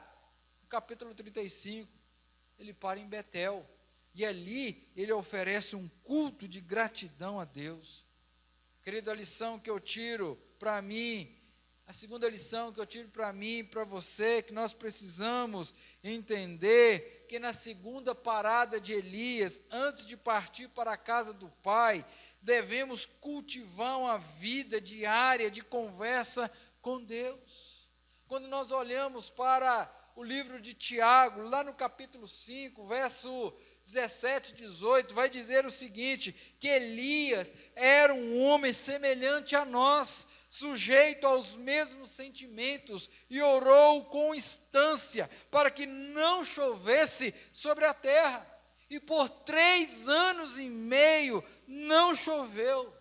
No capítulo 35, ele para em Betel. E ali ele oferece um culto de gratidão a Deus. Querido, a lição que eu tiro para mim, a segunda lição que eu tiro para mim e para você, que nós precisamos entender que na segunda parada de Elias, antes de partir para a casa do Pai, devemos cultivar uma vida diária de conversa com Deus. Quando nós olhamos para o livro de Tiago, lá no capítulo 5, verso 17, 18, vai dizer o seguinte, que Elias era um homem semelhante a nós, sujeito aos mesmos sentimentos, e orou com instância para que não chovesse sobre a terra. E por 3 anos e meio não choveu.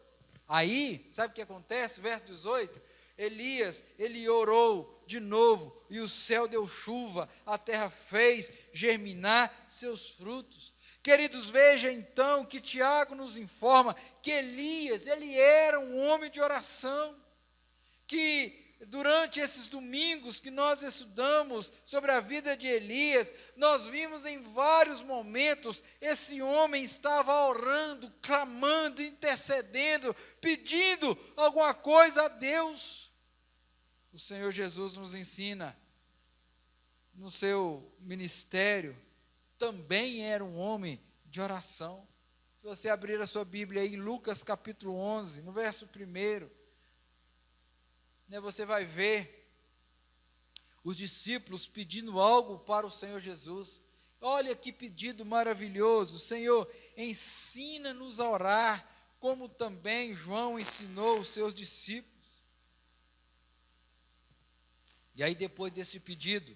Aí, sabe o que acontece? Verso 18, Elias, ele orou de novo, e o céu deu chuva, a terra fez germinar seus frutos. Queridos, veja então que Tiago nos informa que Elias, ele era um homem de oração, que durante esses domingos que nós estudamos sobre a vida de Elias, nós vimos em vários momentos, esse homem estava orando, clamando, intercedendo, pedindo alguma coisa a Deus. O Senhor Jesus nos ensina, no seu ministério, também era um homem de oração. Se você abrir a sua Bíblia aí, em Lucas capítulo 11, no verso 1, você vai ver os discípulos pedindo algo para o Senhor Jesus. Olha que pedido maravilhoso: Senhor, ensina-nos a orar, como também João ensinou os seus discípulos. E aí, depois desse pedido,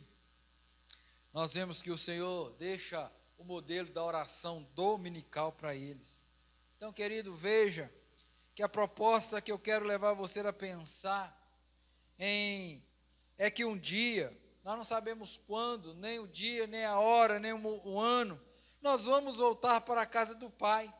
nós vemos que o Senhor deixa o modelo da oração dominical para eles. Então, querido, veja que a proposta que eu quero levar você a pensar é que um dia, nós não sabemos quando, nem o dia, nem a hora, nem o ano, nós vamos voltar para a casa do Pai.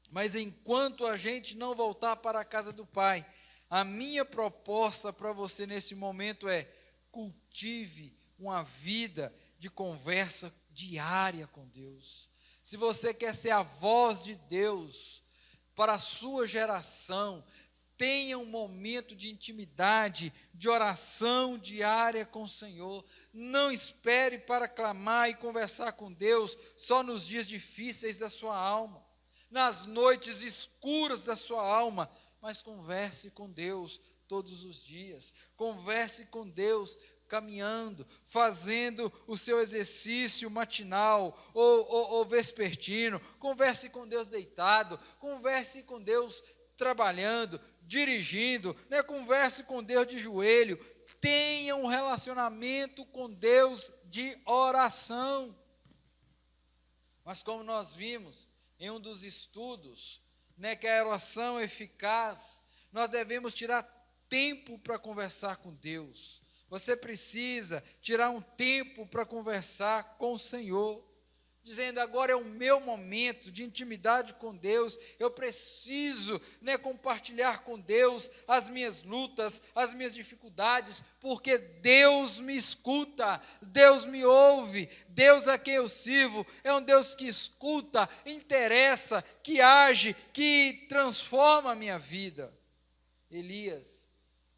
Mas enquanto a gente não voltar para a casa do Pai, a minha proposta para você nesse momento é: cultive uma vida de conversa diária com Deus. Se você quer ser a voz de Deus para a sua geração, tenha um momento de intimidade, de oração diária com o Senhor. Não espere para clamar e conversar com Deus só nos dias difíceis da sua alma, nas noites escuras da sua alma, mas converse com Deus todos os dias. Converse com Deus caminhando, fazendo o seu exercício matinal ou vespertino. Converse com Deus deitado, converse com Deus trabalhando, dirigindo, converse com Deus de joelho. Tenha um relacionamento com Deus de oração. Mas como nós vimos em um dos estudos, que a oração é eficaz, nós devemos tirar tempo para conversar com Deus. Você precisa tirar um tempo para conversar com o Senhor, dizendo: agora é o meu momento de intimidade com Deus, eu preciso compartilhar com Deus as minhas lutas, as minhas dificuldades, porque Deus me escuta, Deus me ouve, Deus a quem eu sirvo é um Deus que escuta, interessa, que age, que transforma a minha vida. Elias,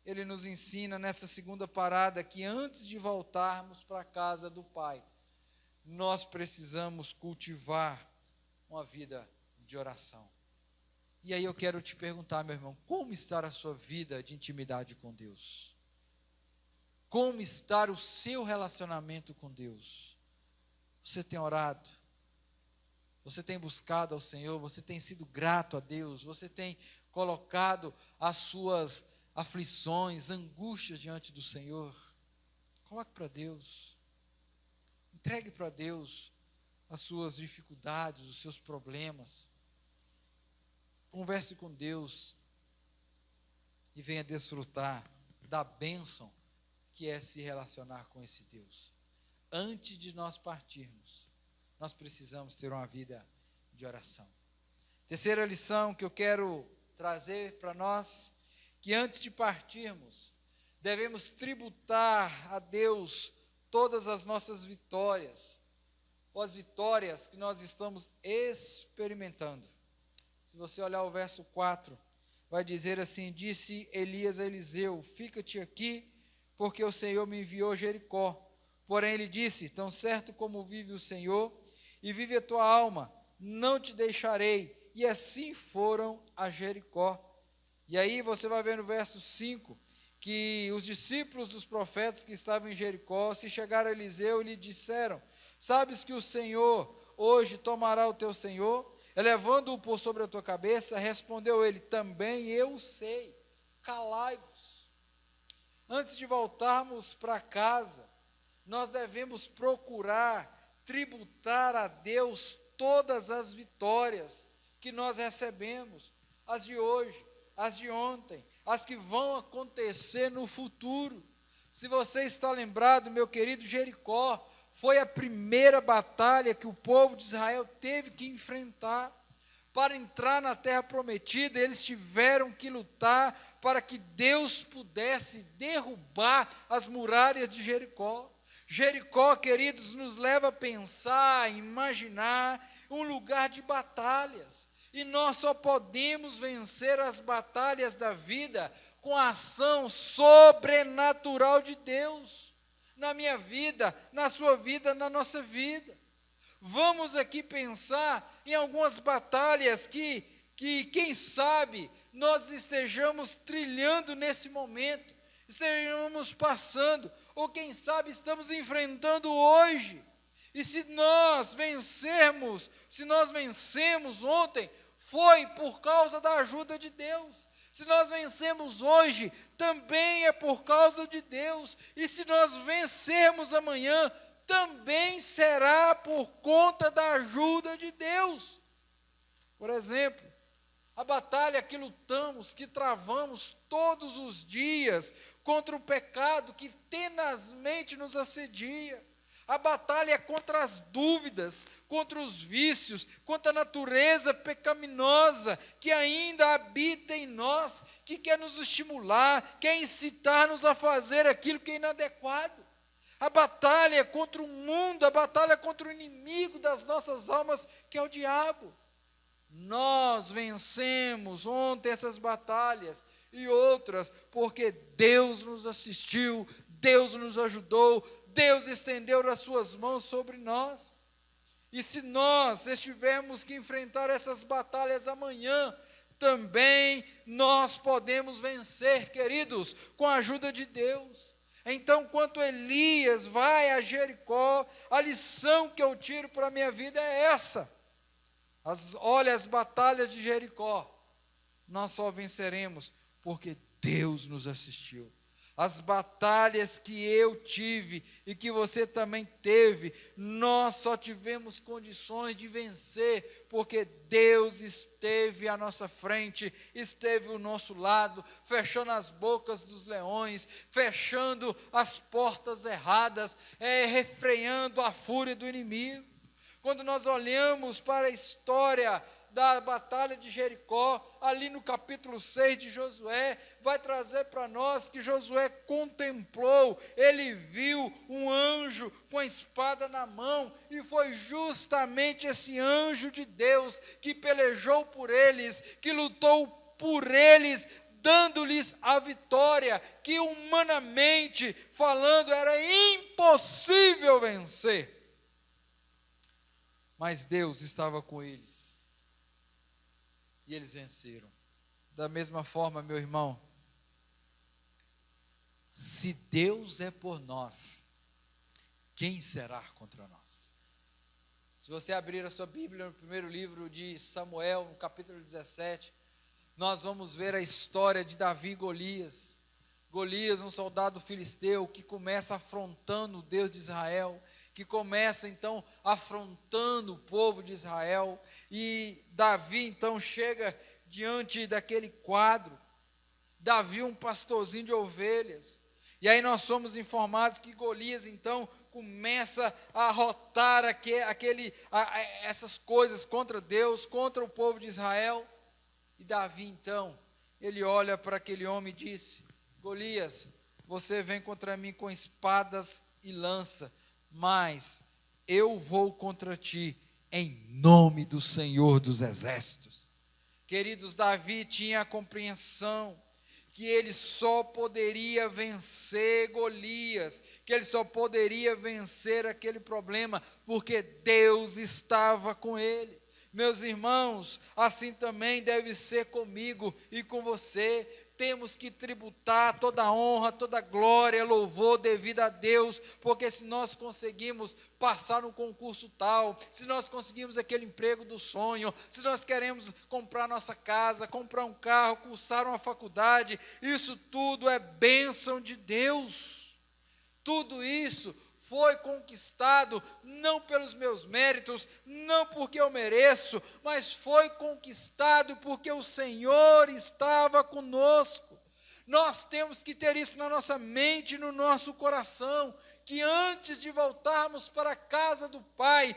ele nos ensina nessa segunda parada que antes de voltarmos para a casa do Pai, nós precisamos cultivar uma vida de oração. E aí eu quero te perguntar, meu irmão, como está a sua vida de intimidade com Deus? Como está o seu relacionamento com Deus? Você tem orado? Você tem buscado ao Senhor? Você tem sido grato a Deus? Você tem colocado as suas aflições, angústias diante do Senhor? Coloque para Deus. Entregue para Deus as suas dificuldades, os seus problemas. Converse com Deus e venha desfrutar da bênção que é se relacionar com esse Deus. Antes de nós partirmos, nós precisamos ter uma vida de oração. Terceira lição que eu quero trazer para nós, que antes de partirmos, devemos tributar a Deus todas as nossas vitórias, ou as vitórias que nós estamos experimentando. Se você olhar o verso 4, vai dizer assim: disse Elias a Eliseu: fica-te aqui, porque o Senhor me enviou a Jericó. Porém ele disse: tão certo como vive o Senhor, e vive a tua alma, não te deixarei. E assim foram a Jericó. E aí você vai ver no verso 5, que os discípulos dos profetas que estavam em Jericó se chegaram a Eliseu e lhe disseram: sabes que o Senhor hoje tomará o teu senhor, elevando-o por sobre a tua cabeça? Respondeu ele: também eu sei, calai-vos. Antes de voltarmos para casa, nós devemos procurar tributar a Deus todas as vitórias que nós recebemos, as de hoje, as de ontem, as que vão acontecer no futuro. Se você está lembrado, meu querido, Jericó foi a primeira batalha que o povo de Israel teve que enfrentar. Para entrar na terra prometida, eles tiveram que lutar para que Deus pudesse derrubar as muralhas de Jericó. Jericó, queridos, nos leva a pensar, a imaginar um lugar de batalhas. E nós só podemos vencer as batalhas da vida com a ação sobrenatural de Deus. Na minha vida, na sua vida, na nossa vida. Vamos aqui pensar em algumas batalhas que quem sabe, nós estejamos trilhando nesse momento, estejamos passando, ou quem sabe estamos enfrentando hoje. E se nós vencemos ontem, foi por causa da ajuda de Deus. Se nós vencemos hoje, também é por causa de Deus. E se nós vencermos amanhã, também será por conta da ajuda de Deus. Por exemplo, a batalha que lutamos, que travamos todos os dias contra o pecado que tenazmente nos assedia. A batalha é contra as dúvidas, contra os vícios, contra a natureza pecaminosa que ainda habita em nós, que quer nos estimular, quer incitar-nos a fazer aquilo que é inadequado. A batalha é contra o mundo, a batalha é contra o inimigo das nossas almas, que é o diabo. Nós vencemos ontem essas batalhas e outras, porque Deus nos assistiu, Deus nos ajudou, Deus estendeu as suas mãos sobre nós. E se nós estivermos que enfrentar essas batalhas amanhã, também nós podemos vencer, queridos, com a ajuda de Deus. Então, quando Elias vai a Jericó, a lição que eu tiro para a minha vida é essa. Olha as batalhas de Jericó, nós só venceremos porque Deus nos assistiu. As batalhas que eu tive e que você também teve, nós só tivemos condições de vencer porque Deus esteve à nossa frente, esteve ao nosso lado, fechando as bocas dos leões, fechando as portas erradas, refreando a fúria do inimigo. Quando nós olhamos para a história da batalha de Jericó, ali no capítulo 6 de Josué, vai trazer para nós que Josué contemplou, ele viu um anjo com a espada na mão, e foi justamente esse anjo de Deus que pelejou por eles, que lutou por eles, dando-lhes a vitória, que humanamente falando era impossível vencer. Mas Deus estava com eles. E eles venceram. Da mesma forma, meu irmão, se Deus é por nós, quem será contra nós? Se você abrir a sua Bíblia no primeiro livro de Samuel, no capítulo 17, nós vamos ver a história de Davi e Golias. Golias, um soldado filisteu que começa afrontando o Deus de Israel, que começa então afrontando o povo de Israel, e Davi então chega diante daquele quadro. Davi, um pastorzinho de ovelhas, e aí nós somos informados que Golias então começa a arrotar essas coisas contra Deus, contra o povo de Israel, e Davi então, ele olha para aquele homem e disse: Golias, você vem contra mim com espadas e lança, mas eu vou contra ti em nome do Senhor dos Exércitos. Queridos, Davi tinha a compreensão que ele só poderia vencer Golias, que ele só poderia vencer aquele problema, porque Deus estava com ele. Meus irmãos, assim também deve ser comigo e com você. Temos que tributar toda a honra, toda a glória, louvor devido a Deus, porque se nós conseguimos passar um concurso tal, se nós conseguimos aquele emprego do sonho, se nós queremos comprar nossa casa, comprar um carro, cursar uma faculdade, isso tudo é bênção de Deus. Tudo isso foi conquistado não pelos meus méritos, não porque eu mereço, mas foi conquistado porque o Senhor estava conosco. Nós temos que ter isso na nossa mente e no nosso coração, que antes de voltarmos para a casa do Pai,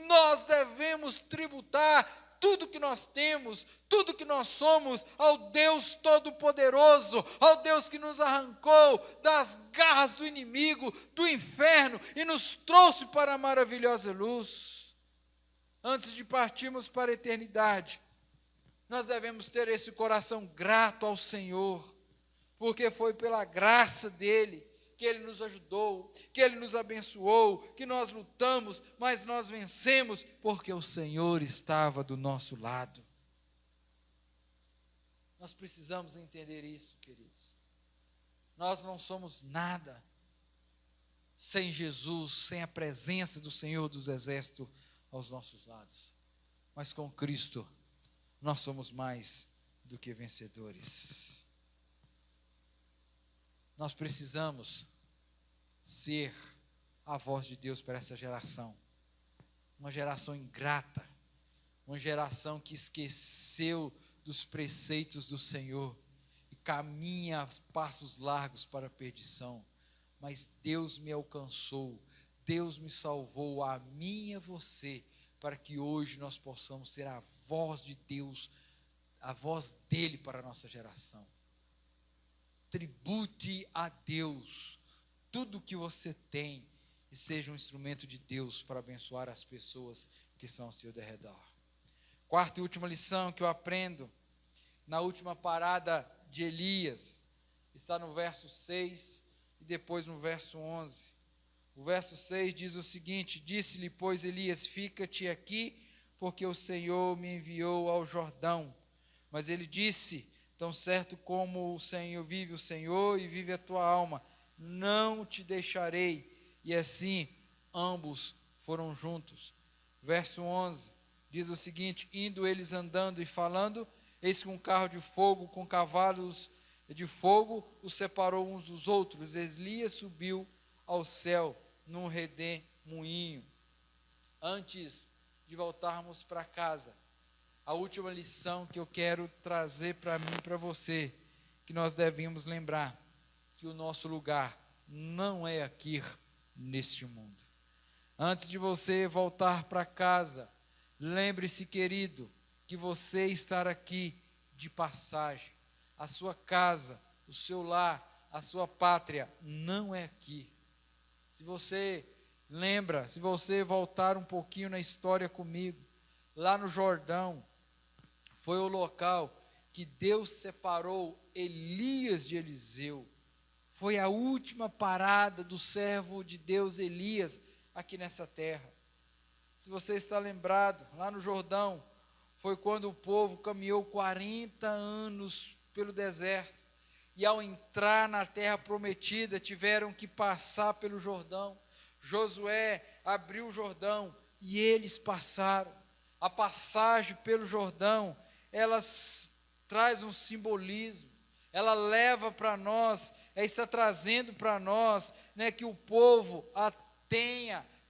nós devemos tributar tudo que nós temos, tudo que nós somos, ao Deus Todo-Poderoso, ao Deus que nos arrancou das garras do inimigo, do inferno, e nos trouxe para a maravilhosa luz. Antes de partirmos para a eternidade, nós devemos ter esse coração grato ao Senhor, porque foi pela graça dEle que Ele nos ajudou, que Ele nos abençoou, que nós lutamos, mas nós vencemos, porque o Senhor estava do nosso lado. Nós precisamos entender isso, queridos. Nós não somos nada sem Jesus, sem a presença do Senhor dos Exércitos aos nossos lados. Mas com Cristo, nós somos mais do que vencedores. Nós precisamos ser a voz de Deus para essa geração. Uma geração ingrata, uma geração que esqueceu dos preceitos do Senhor e caminha a passos largos para a perdição. Mas Deus me alcançou, Deus me salvou, a mim e a você, para que hoje nós possamos ser a voz de Deus, a voz dele para a nossa geração. Tribute a Deus tudo que você tem e seja um instrumento de Deus para abençoar as pessoas que são ao seu derredor. Quarta e última lição que eu aprendo na última parada de Elias está no verso 6 e depois no verso 11. O verso 6 diz o seguinte: disse-lhe, pois, Elias, fica-te aqui, porque o Senhor me enviou ao Jordão. Mas ele disse, tão certo como o Senhor vive o Senhor e vive a tua alma, não te deixarei. E assim ambos foram juntos. Verso 11 diz o seguinte: indo eles andando e falando, eis que um carro de fogo com cavalos de fogo os separou uns dos outros. Elias subiu ao céu num redemoinho. Antes de voltarmos para casa, a última lição que eu quero trazer para mim e para você, que nós devemos lembrar que o nosso lugar não é aqui neste mundo. Antes de você voltar para casa, lembre-se, querido, que você estar aqui de passagem. A sua casa, o seu lar, a sua pátria não é aqui. Se você lembra, se você voltar um pouquinho na história comigo, lá no Jordão, foi o local que Deus separou Elias de Eliseu. Foi a última parada do servo de Deus Elias aqui nessa terra. Se você está lembrado, lá no Jordão, foi quando o povo caminhou 40 anos pelo deserto. E ao entrar na terra prometida, tiveram que passar pelo Jordão. Josué abriu o Jordão e eles passaram. A passagem pelo Jordão, ela traz um simbolismo. Ela leva para nós, está trazendo para nós, que o povo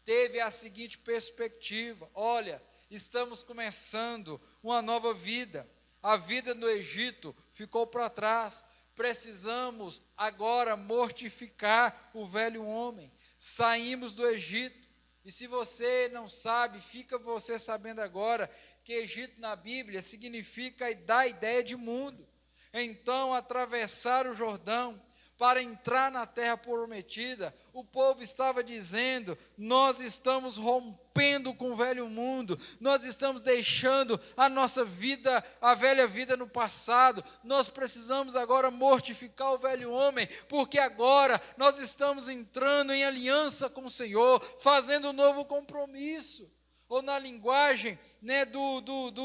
teve a seguinte perspectiva: olha, estamos começando uma nova vida. A vida no Egito ficou para trás. Precisamos agora mortificar o velho homem. Saímos do Egito. E se você não sabe, fica você sabendo agora que Egito na Bíblia significa dar a ideia de mundo. Então, atravessar o Jordão para entrar na terra prometida, o povo estava dizendo: nós estamos rompendo com o velho mundo, nós estamos deixando a nossa vida, a velha vida no passado, nós precisamos agora mortificar o velho homem, porque agora nós estamos entrando em aliança com o Senhor, fazendo um novo compromisso. Ou na linguagem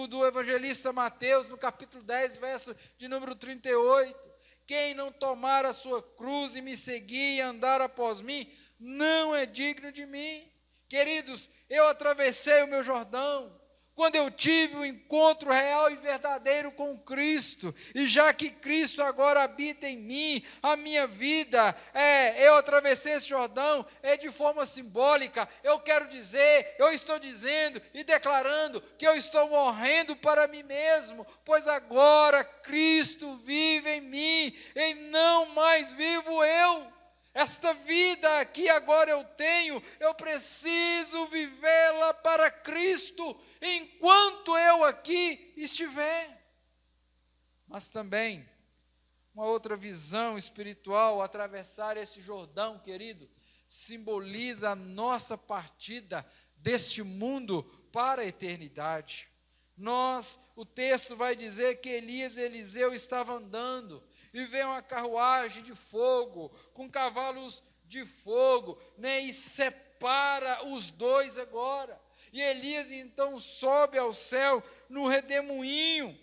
do evangelista Mateus, no capítulo 10, verso de número 38, quem não tomar a sua cruz e me seguir e andar após mim, não é digno de mim. Queridos, eu atravessei o meu Jordão, quando eu tive um encontro real e verdadeiro com Cristo, e já que Cristo agora habita em mim, a minha vida, eu atravessei esse Jordão, de forma simbólica, eu estou dizendo e declarando que eu estou morrendo para mim mesmo, pois agora Cristo vive em mim, e não mais vivo eu. Esta vida que agora eu tenho, eu preciso vivê-la para Cristo, enquanto eu aqui estiver. Mas também, uma outra visão espiritual, atravessar esse Jordão, querido, simboliza a nossa partida deste mundo para a eternidade. O texto vai dizer que Elias e Eliseu estavam andando, e veio uma carruagem de fogo, com cavalos de fogo, e separa os dois agora. E Elias então sobe ao céu no redemoinho.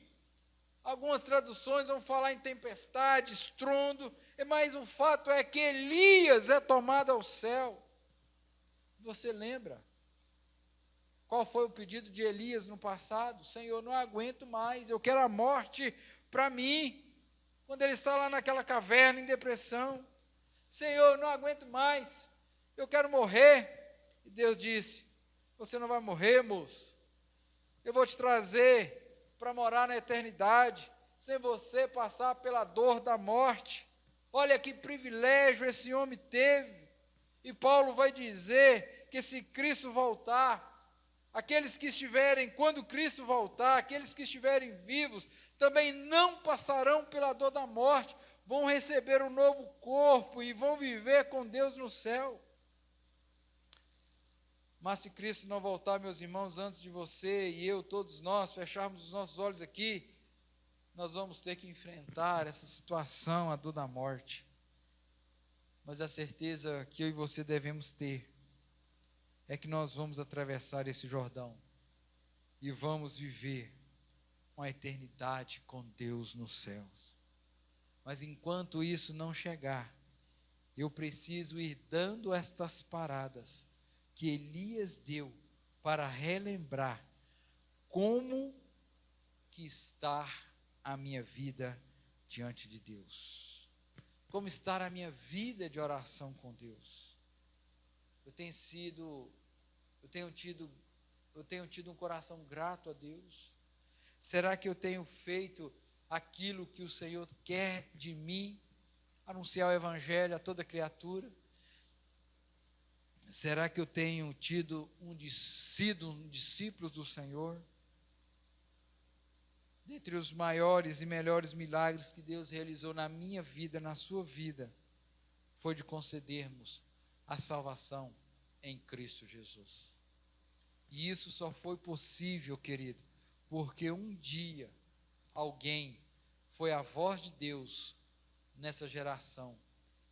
Algumas traduções vão falar em tempestade, estrondo, mas o fato é que Elias é tomado ao céu. Você lembra? Qual foi o pedido de Elias no passado? Senhor, não aguento mais, eu quero a morte para mim. Quando ele está lá naquela caverna em depressão, Senhor, não aguento mais, eu quero morrer. E Deus disse, você não vai morrer, moço. Eu vou te trazer para morar na eternidade, sem você passar pela dor da morte. Olha que privilégio esse homem teve. E Paulo vai dizer que se Cristo voltar, quando Cristo voltar, aqueles que estiverem vivos, também não passarão pela dor da morte, vão receber um novo corpo e vão viver com Deus no céu. Mas se Cristo não voltar, meus irmãos, antes de você e eu, todos nós, fecharmos os nossos olhos aqui, nós vamos ter que enfrentar essa situação, a dor da morte. Mas a certeza que eu e você devemos ter é que nós vamos atravessar esse Jordão e vamos viver uma eternidade com Deus nos céus. Mas enquanto isso não chegar, eu preciso ir dando estas paradas que Elias deu para relembrar como que está a minha vida diante de Deus. Como está a minha vida de oração com Deus. Eu tenho tido um coração grato a Deus? Será que eu tenho feito aquilo que o Senhor quer de mim? Anunciar o Evangelho a toda criatura? Será que eu tenho sido um discípulo do Senhor? Dentre os maiores e melhores milagres que Deus realizou na minha vida, na sua vida, foi de concedermos a salvação em Cristo Jesus. E isso só foi possível, querido, porque um dia alguém foi a voz de Deus nessa geração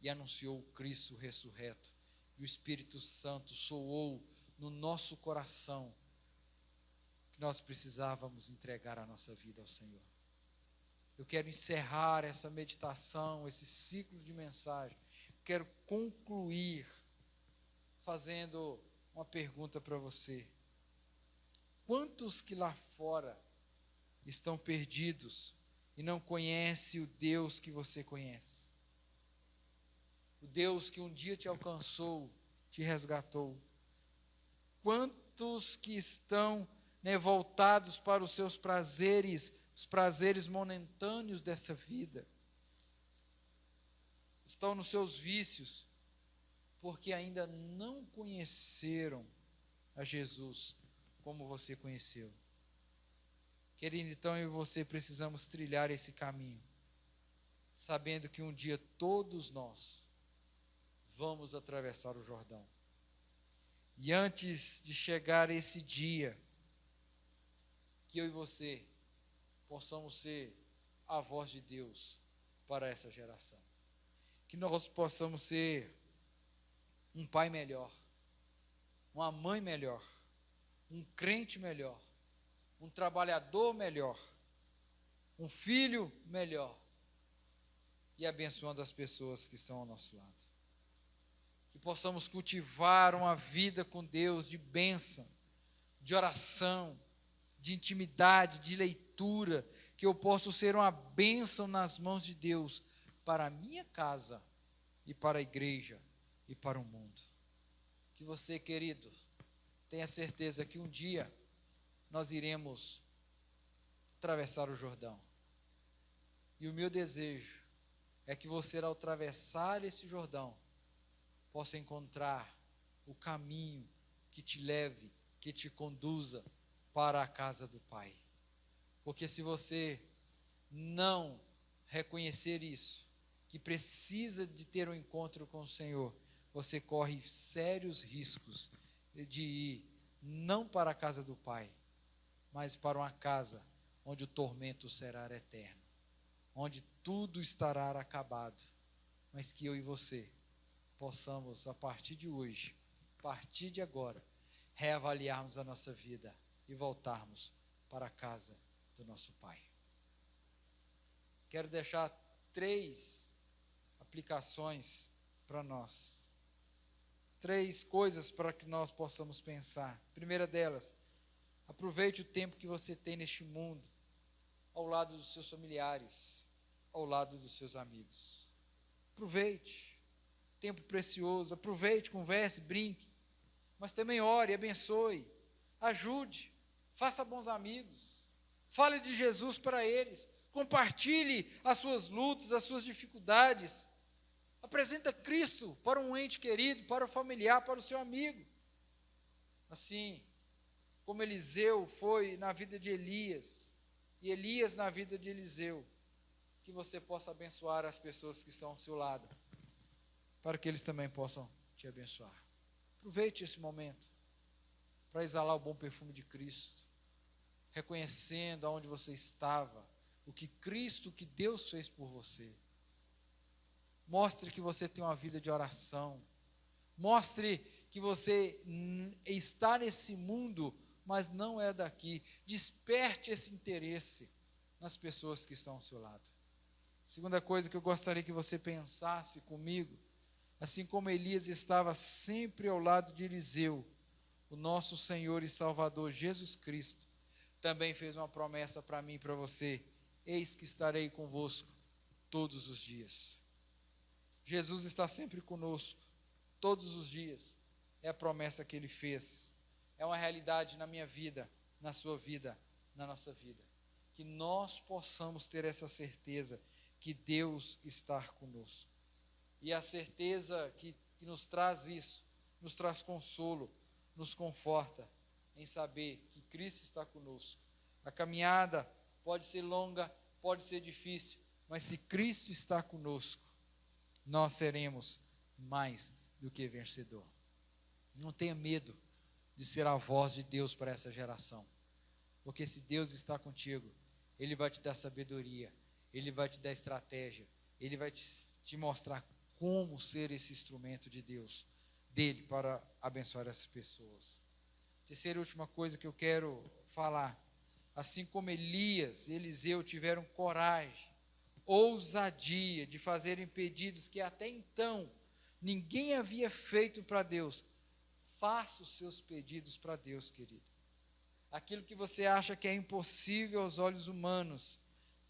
e anunciou o Cristo ressurreto. E o Espírito Santo soou no nosso coração que nós precisávamos entregar a nossa vida ao Senhor. Eu quero encerrar essa meditação, esse ciclo de mensagem. Quero concluir fazendo uma pergunta para você. Quantos que lá fora estão perdidos e não conhecem o Deus que você conhece? O Deus que um dia te alcançou, te resgatou. Quantos que estão voltados para os seus prazeres, os prazeres momentâneos dessa vida? Estão nos seus vícios, porque ainda não conheceram a Jesus como você conheceu. Querido, então eu e você precisamos trilhar esse caminho, sabendo que um dia todos nós vamos atravessar o Jordão. E antes de chegar esse dia, que eu e você possamos ser a voz de Deus para essa geração. Que nós possamos ser um pai melhor, uma mãe melhor, um crente melhor, um trabalhador melhor, um filho melhor, e abençoando as pessoas que estão ao nosso lado. Que possamos cultivar uma vida com Deus de bênção, de oração, de intimidade, de leitura, que eu possa ser uma bênção nas mãos de Deus para a minha casa e para a igreja e para o mundo. Que você, querido, tenha certeza que um dia nós iremos atravessar o Jordão. E o meu desejo é que você, ao atravessar esse Jordão, possa encontrar o caminho que te leve, que te conduza para a casa do Pai. Porque se você não reconhecer isso, que precisa de ter um encontro com o Senhor, você corre sérios riscos de ir não para a casa do Pai, mas para uma casa onde o tormento será eterno, onde tudo estará acabado, mas que eu e você possamos, a partir de hoje, a partir de agora, reavaliarmos a nossa vida e voltarmos para a casa do nosso Pai. Quero deixar 3 aplicações para nós. 3 coisas para que nós possamos pensar. A primeira delas, aproveite o tempo que você tem neste mundo, ao lado dos seus familiares, ao lado dos seus amigos. Aproveite, tempo precioso, aproveite, converse, brinque, mas também ore, abençoe, ajude, faça bons amigos, fale de Jesus para eles, compartilhe as suas lutas, as suas dificuldades, apresenta Cristo para um ente querido, para o familiar, para o seu amigo. Assim como Eliseu foi na vida de Elias, e Elias na vida de Eliseu, que você possa abençoar as pessoas que estão ao seu lado, para que eles também possam te abençoar. Aproveite esse momento para exalar o bom perfume de Cristo, reconhecendo aonde você estava, o que Cristo, o que Deus fez por você. Mostre que você tem uma vida de oração, mostre que você está nesse mundo, mas não é daqui. Desperte esse interesse nas pessoas que estão ao seu lado. Segunda coisa que eu gostaria que você pensasse comigo, assim como Elias estava sempre ao lado de Eliseu, o nosso Senhor e Salvador Jesus Cristo também fez uma promessa para mim e para você: eis que estarei convosco todos os dias. Jesus está sempre conosco, todos os dias. É a promessa que Ele fez. É uma realidade na minha vida, na sua vida, na nossa vida. Que nós possamos ter essa certeza que Deus está conosco. E a certeza que nos traz isso, nos traz consolo, nos conforta em saber que Cristo está conosco. A caminhada pode ser longa, pode ser difícil, mas se Cristo está conosco, nós seremos mais do que vencedor. Não tenha medo de ser a voz de Deus para essa geração, porque se Deus está contigo, Ele vai te dar sabedoria, Ele vai te dar estratégia, Ele vai te mostrar como ser esse instrumento de Deus, dele, para abençoar essas pessoas. Terceira e última coisa que eu quero falar: assim como Elias e Eliseu tiveram coragem, ousadia de fazerem pedidos que até então ninguém havia feito para Deus, faça os seus pedidos para Deus, querido. Aquilo que você acha que é impossível aos olhos humanos,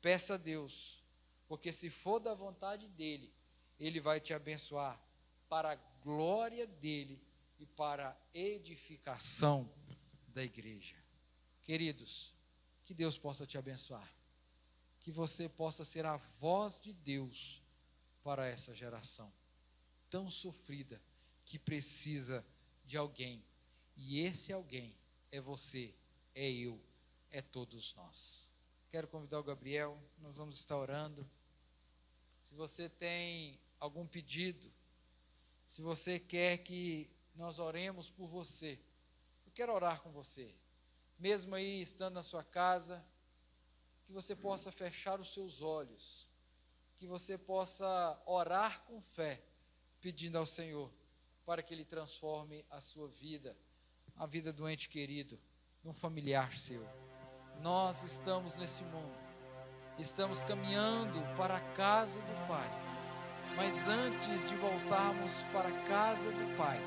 peça a Deus, porque se for da vontade dEle, Ele vai te abençoar para a glória dEle e para a edificação da igreja. Queridos, que Deus possa te abençoar, que você possa ser a voz de Deus para essa geração tão sofrida, que precisa de alguém, e esse alguém é você, é eu, é todos nós. Quero convidar o Gabriel, nós vamos estar orando. Se você tem algum pedido, se você quer que nós oremos por você, eu quero orar com você, mesmo aí estando na sua casa, que você possa fechar os seus olhos, que você possa orar com fé, pedindo ao Senhor para que Ele transforme a sua vida, a vida do ente querido, de um familiar seu. Nós estamos nesse mundo, estamos caminhando para a casa do Pai, mas antes de voltarmos para a casa do Pai,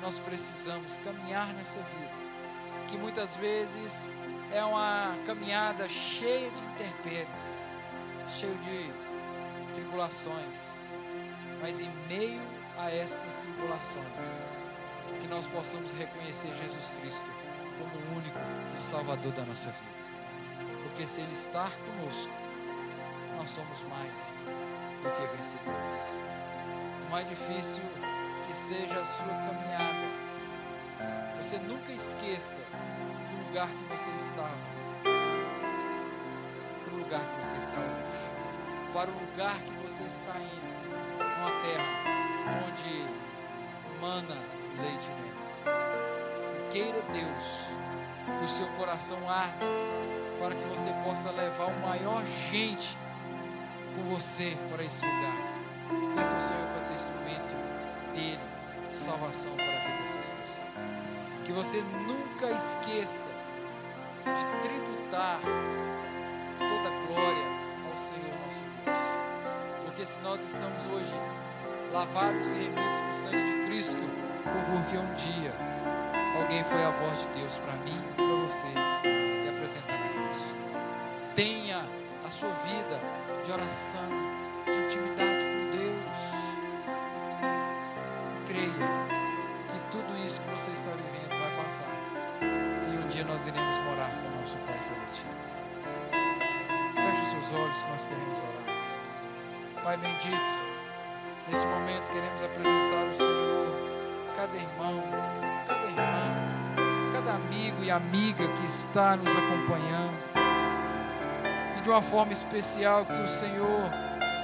nós precisamos caminhar nessa vida, que muitas vezes é uma caminhada cheia de intempéries, cheia de tribulações, mas em meio a estas tribulações, que nós possamos reconhecer Jesus Cristo como o único e Salvador da nossa vida, porque se Ele estar conosco, nós somos mais do que vencedores. Por mais difícil que seja a sua caminhada, você nunca esqueça do lugar que você estava, para o lugar que você está hoje, para o lugar que você está indo, uma terra onde mana leite e mel. E queira Deus que o seu coração arda para que você possa levar o maior gente com você para esse lugar. Peça ao Senhor para ser instrumento dele, de salvação para a vida dessas pessoas. Que você nunca esqueça de tributar toda a glória ao Senhor nosso Deus. Porque se nós estamos hoje lavados e remidos no sangue de Cristo, porque um dia alguém foi a voz de Deus para mim e para você e apresentando a Cristo. Tenha a sua vida de oração, de intimidade com Deus. Creia que tudo isso que você está vivendo vai passar e um dia nós iremos morar com o nosso Pai Celestial. Feche os seus olhos que nós queremos orar. Pai bendito, nesse momento queremos apresentar ao Senhor cada irmão, cada irmã, cada amigo e amiga que está nos acompanhando, e de uma forma especial que o Senhor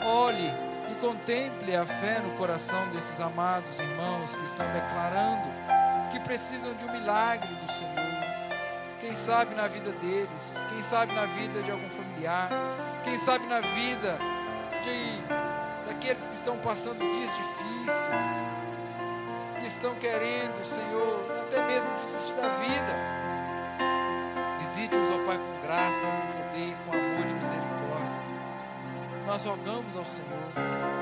olhe e contemple a fé no coração desses amados irmãos que estão declarando que precisam de um milagre do Senhor. Quem sabe na vida deles, quem sabe na vida de algum familiar, quem sabe na vida daqueles que estão passando dias difíceis, que estão querendo, Senhor, até mesmo desistir da vida. Visite-os, ó Pai, com graça, com poder, com amor e misericórdia. Nós rogamos ao Senhor,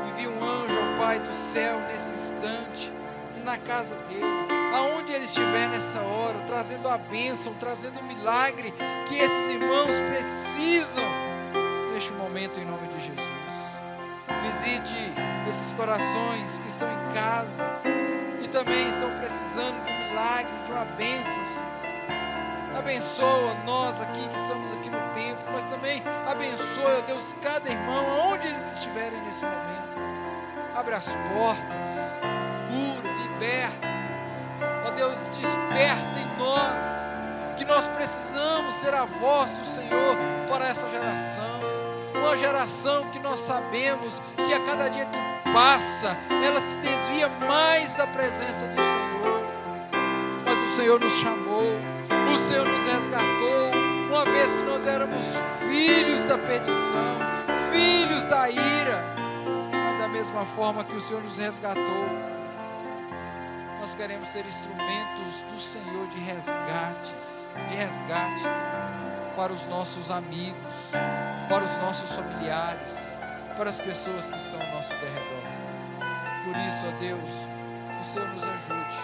envie um anjo, ó Pai do céu, nesse instante, na casa dele, aonde ele estiver nessa hora, trazendo a bênção, trazendo o milagre que esses irmãos precisam neste momento, em nome de Jesus. Visite esses corações que estão em casa e também estão precisando de um milagre, de uma bênção, Senhor. Abençoa nós aqui que estamos aqui no templo, mas também abençoa, ó Deus, cada irmão, aonde eles estiverem nesse momento. Abre as portas, cura, liberta. Ó Deus, desperta em nós, que nós precisamos ser a voz do Senhor para essa geração. Uma geração que nós sabemos que a cada dia que passa, ela se desvia mais da presença do Senhor. Mas o Senhor nos chamou, o Senhor nos resgatou, uma vez que nós éramos filhos da perdição, filhos da ira. Mas da mesma forma que o Senhor nos resgatou, nós queremos ser instrumentos do Senhor de resgate para os nossos amigos, para os nossos familiares, para as pessoas que estão ao nosso derredor. Por isso, ó Deus, o Senhor nos ajude.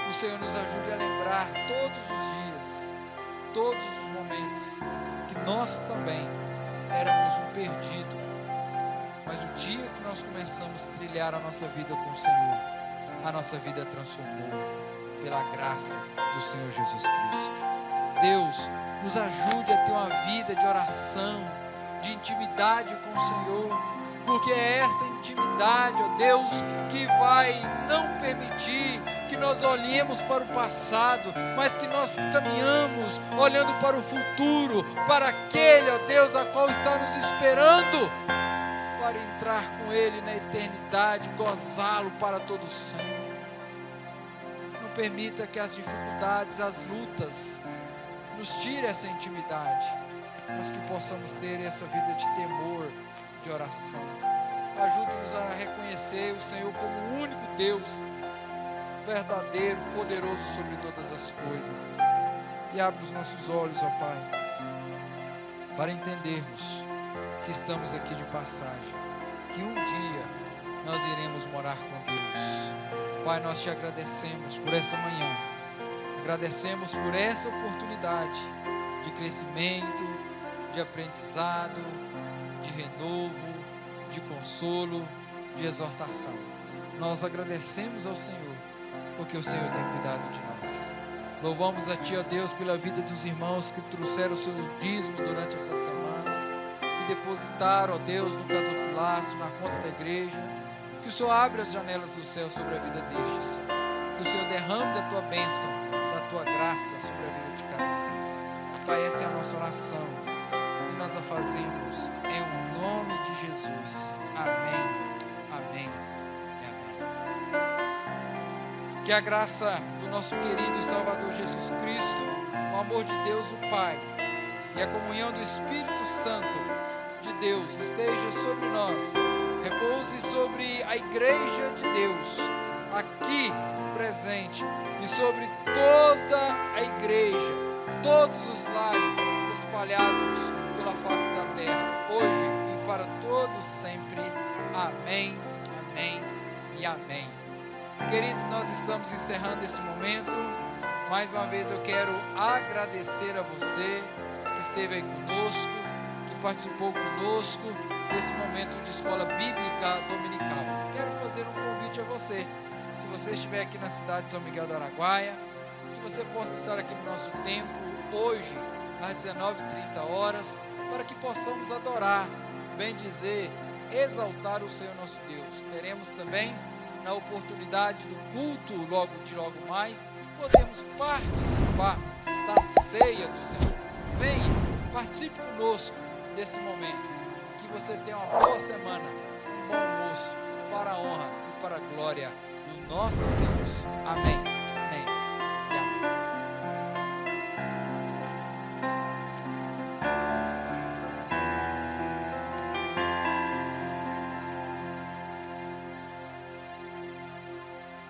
O Senhor nos ajude a lembrar todos os dias, todos os momentos, que nós também éramos um perdido, mas o dia que nós começamos a trilhar a nossa vida com o Senhor, a nossa vida transformou pela graça do Senhor Jesus Cristo. Deus, nos ajude a ter uma vida de oração, de intimidade com o Senhor, porque é essa intimidade, ó Deus, que vai não permitir que nós olhemos para o passado, mas que nós caminhamos olhando para o futuro, para aquele, ó Deus, a qual está nos esperando, para entrar com Ele na eternidade, gozá-lo para todo sempre. Não permita que as dificuldades, as lutas, nos tire essa intimidade, mas que possamos ter essa vida de temor, de oração. Ajude-nos a reconhecer o Senhor como o único Deus, verdadeiro, poderoso sobre todas as coisas. E abre os nossos olhos, ó Pai, para entendermos que estamos aqui de passagem, que um dia nós iremos morar com Deus. Pai, nós te agradecemos por essa manhã. Agradecemos por essa oportunidade de crescimento, de aprendizado, de renovo, de consolo, de exortação. Nós agradecemos ao Senhor, porque o Senhor tem cuidado de nós. Louvamos a Ti, ó Deus, pela vida dos irmãos que trouxeram o seu dízimo durante essa semana, que depositaram, ó Deus, no gasofilácio, na conta da igreja. Que o Senhor abra as janelas do céu sobre a vida destes. Que o Senhor derrame da Tua bênção, da Tua graça sobre a vida de cada um deles. Pai, essa é a nossa oração e nós a fazemos em nome de Jesus. Amém, amém e amém. Que a graça do nosso querido e Salvador Jesus Cristo, o amor de Deus o Pai e a comunhão do Espírito Santo de Deus esteja sobre nós, repouse sobre a igreja de Deus, aqui presente, e sobre toda a igreja, todos os lares espalhados pela face da terra, hoje e para todos sempre. Amém, amém e amém. Queridos, nós estamos encerrando esse momento. Mais uma vez eu quero agradecer a você que esteve aí conosco, que participou conosco desse momento de escola bíblica dominical. Quero fazer um convite a você. Se você estiver aqui na cidade de São Miguel do Araguaia, que você possa estar aqui no nosso templo hoje, às 19h30, para que possamos adorar, bem dizer, exaltar o Senhor nosso Deus. Teremos também, na oportunidade do culto, logo mais, podemos participar da ceia do Senhor. Venha, participe conosco desse momento. Que você tenha uma boa semana, um bom almoço, para a honra e para a glória do nosso Deus. Amém.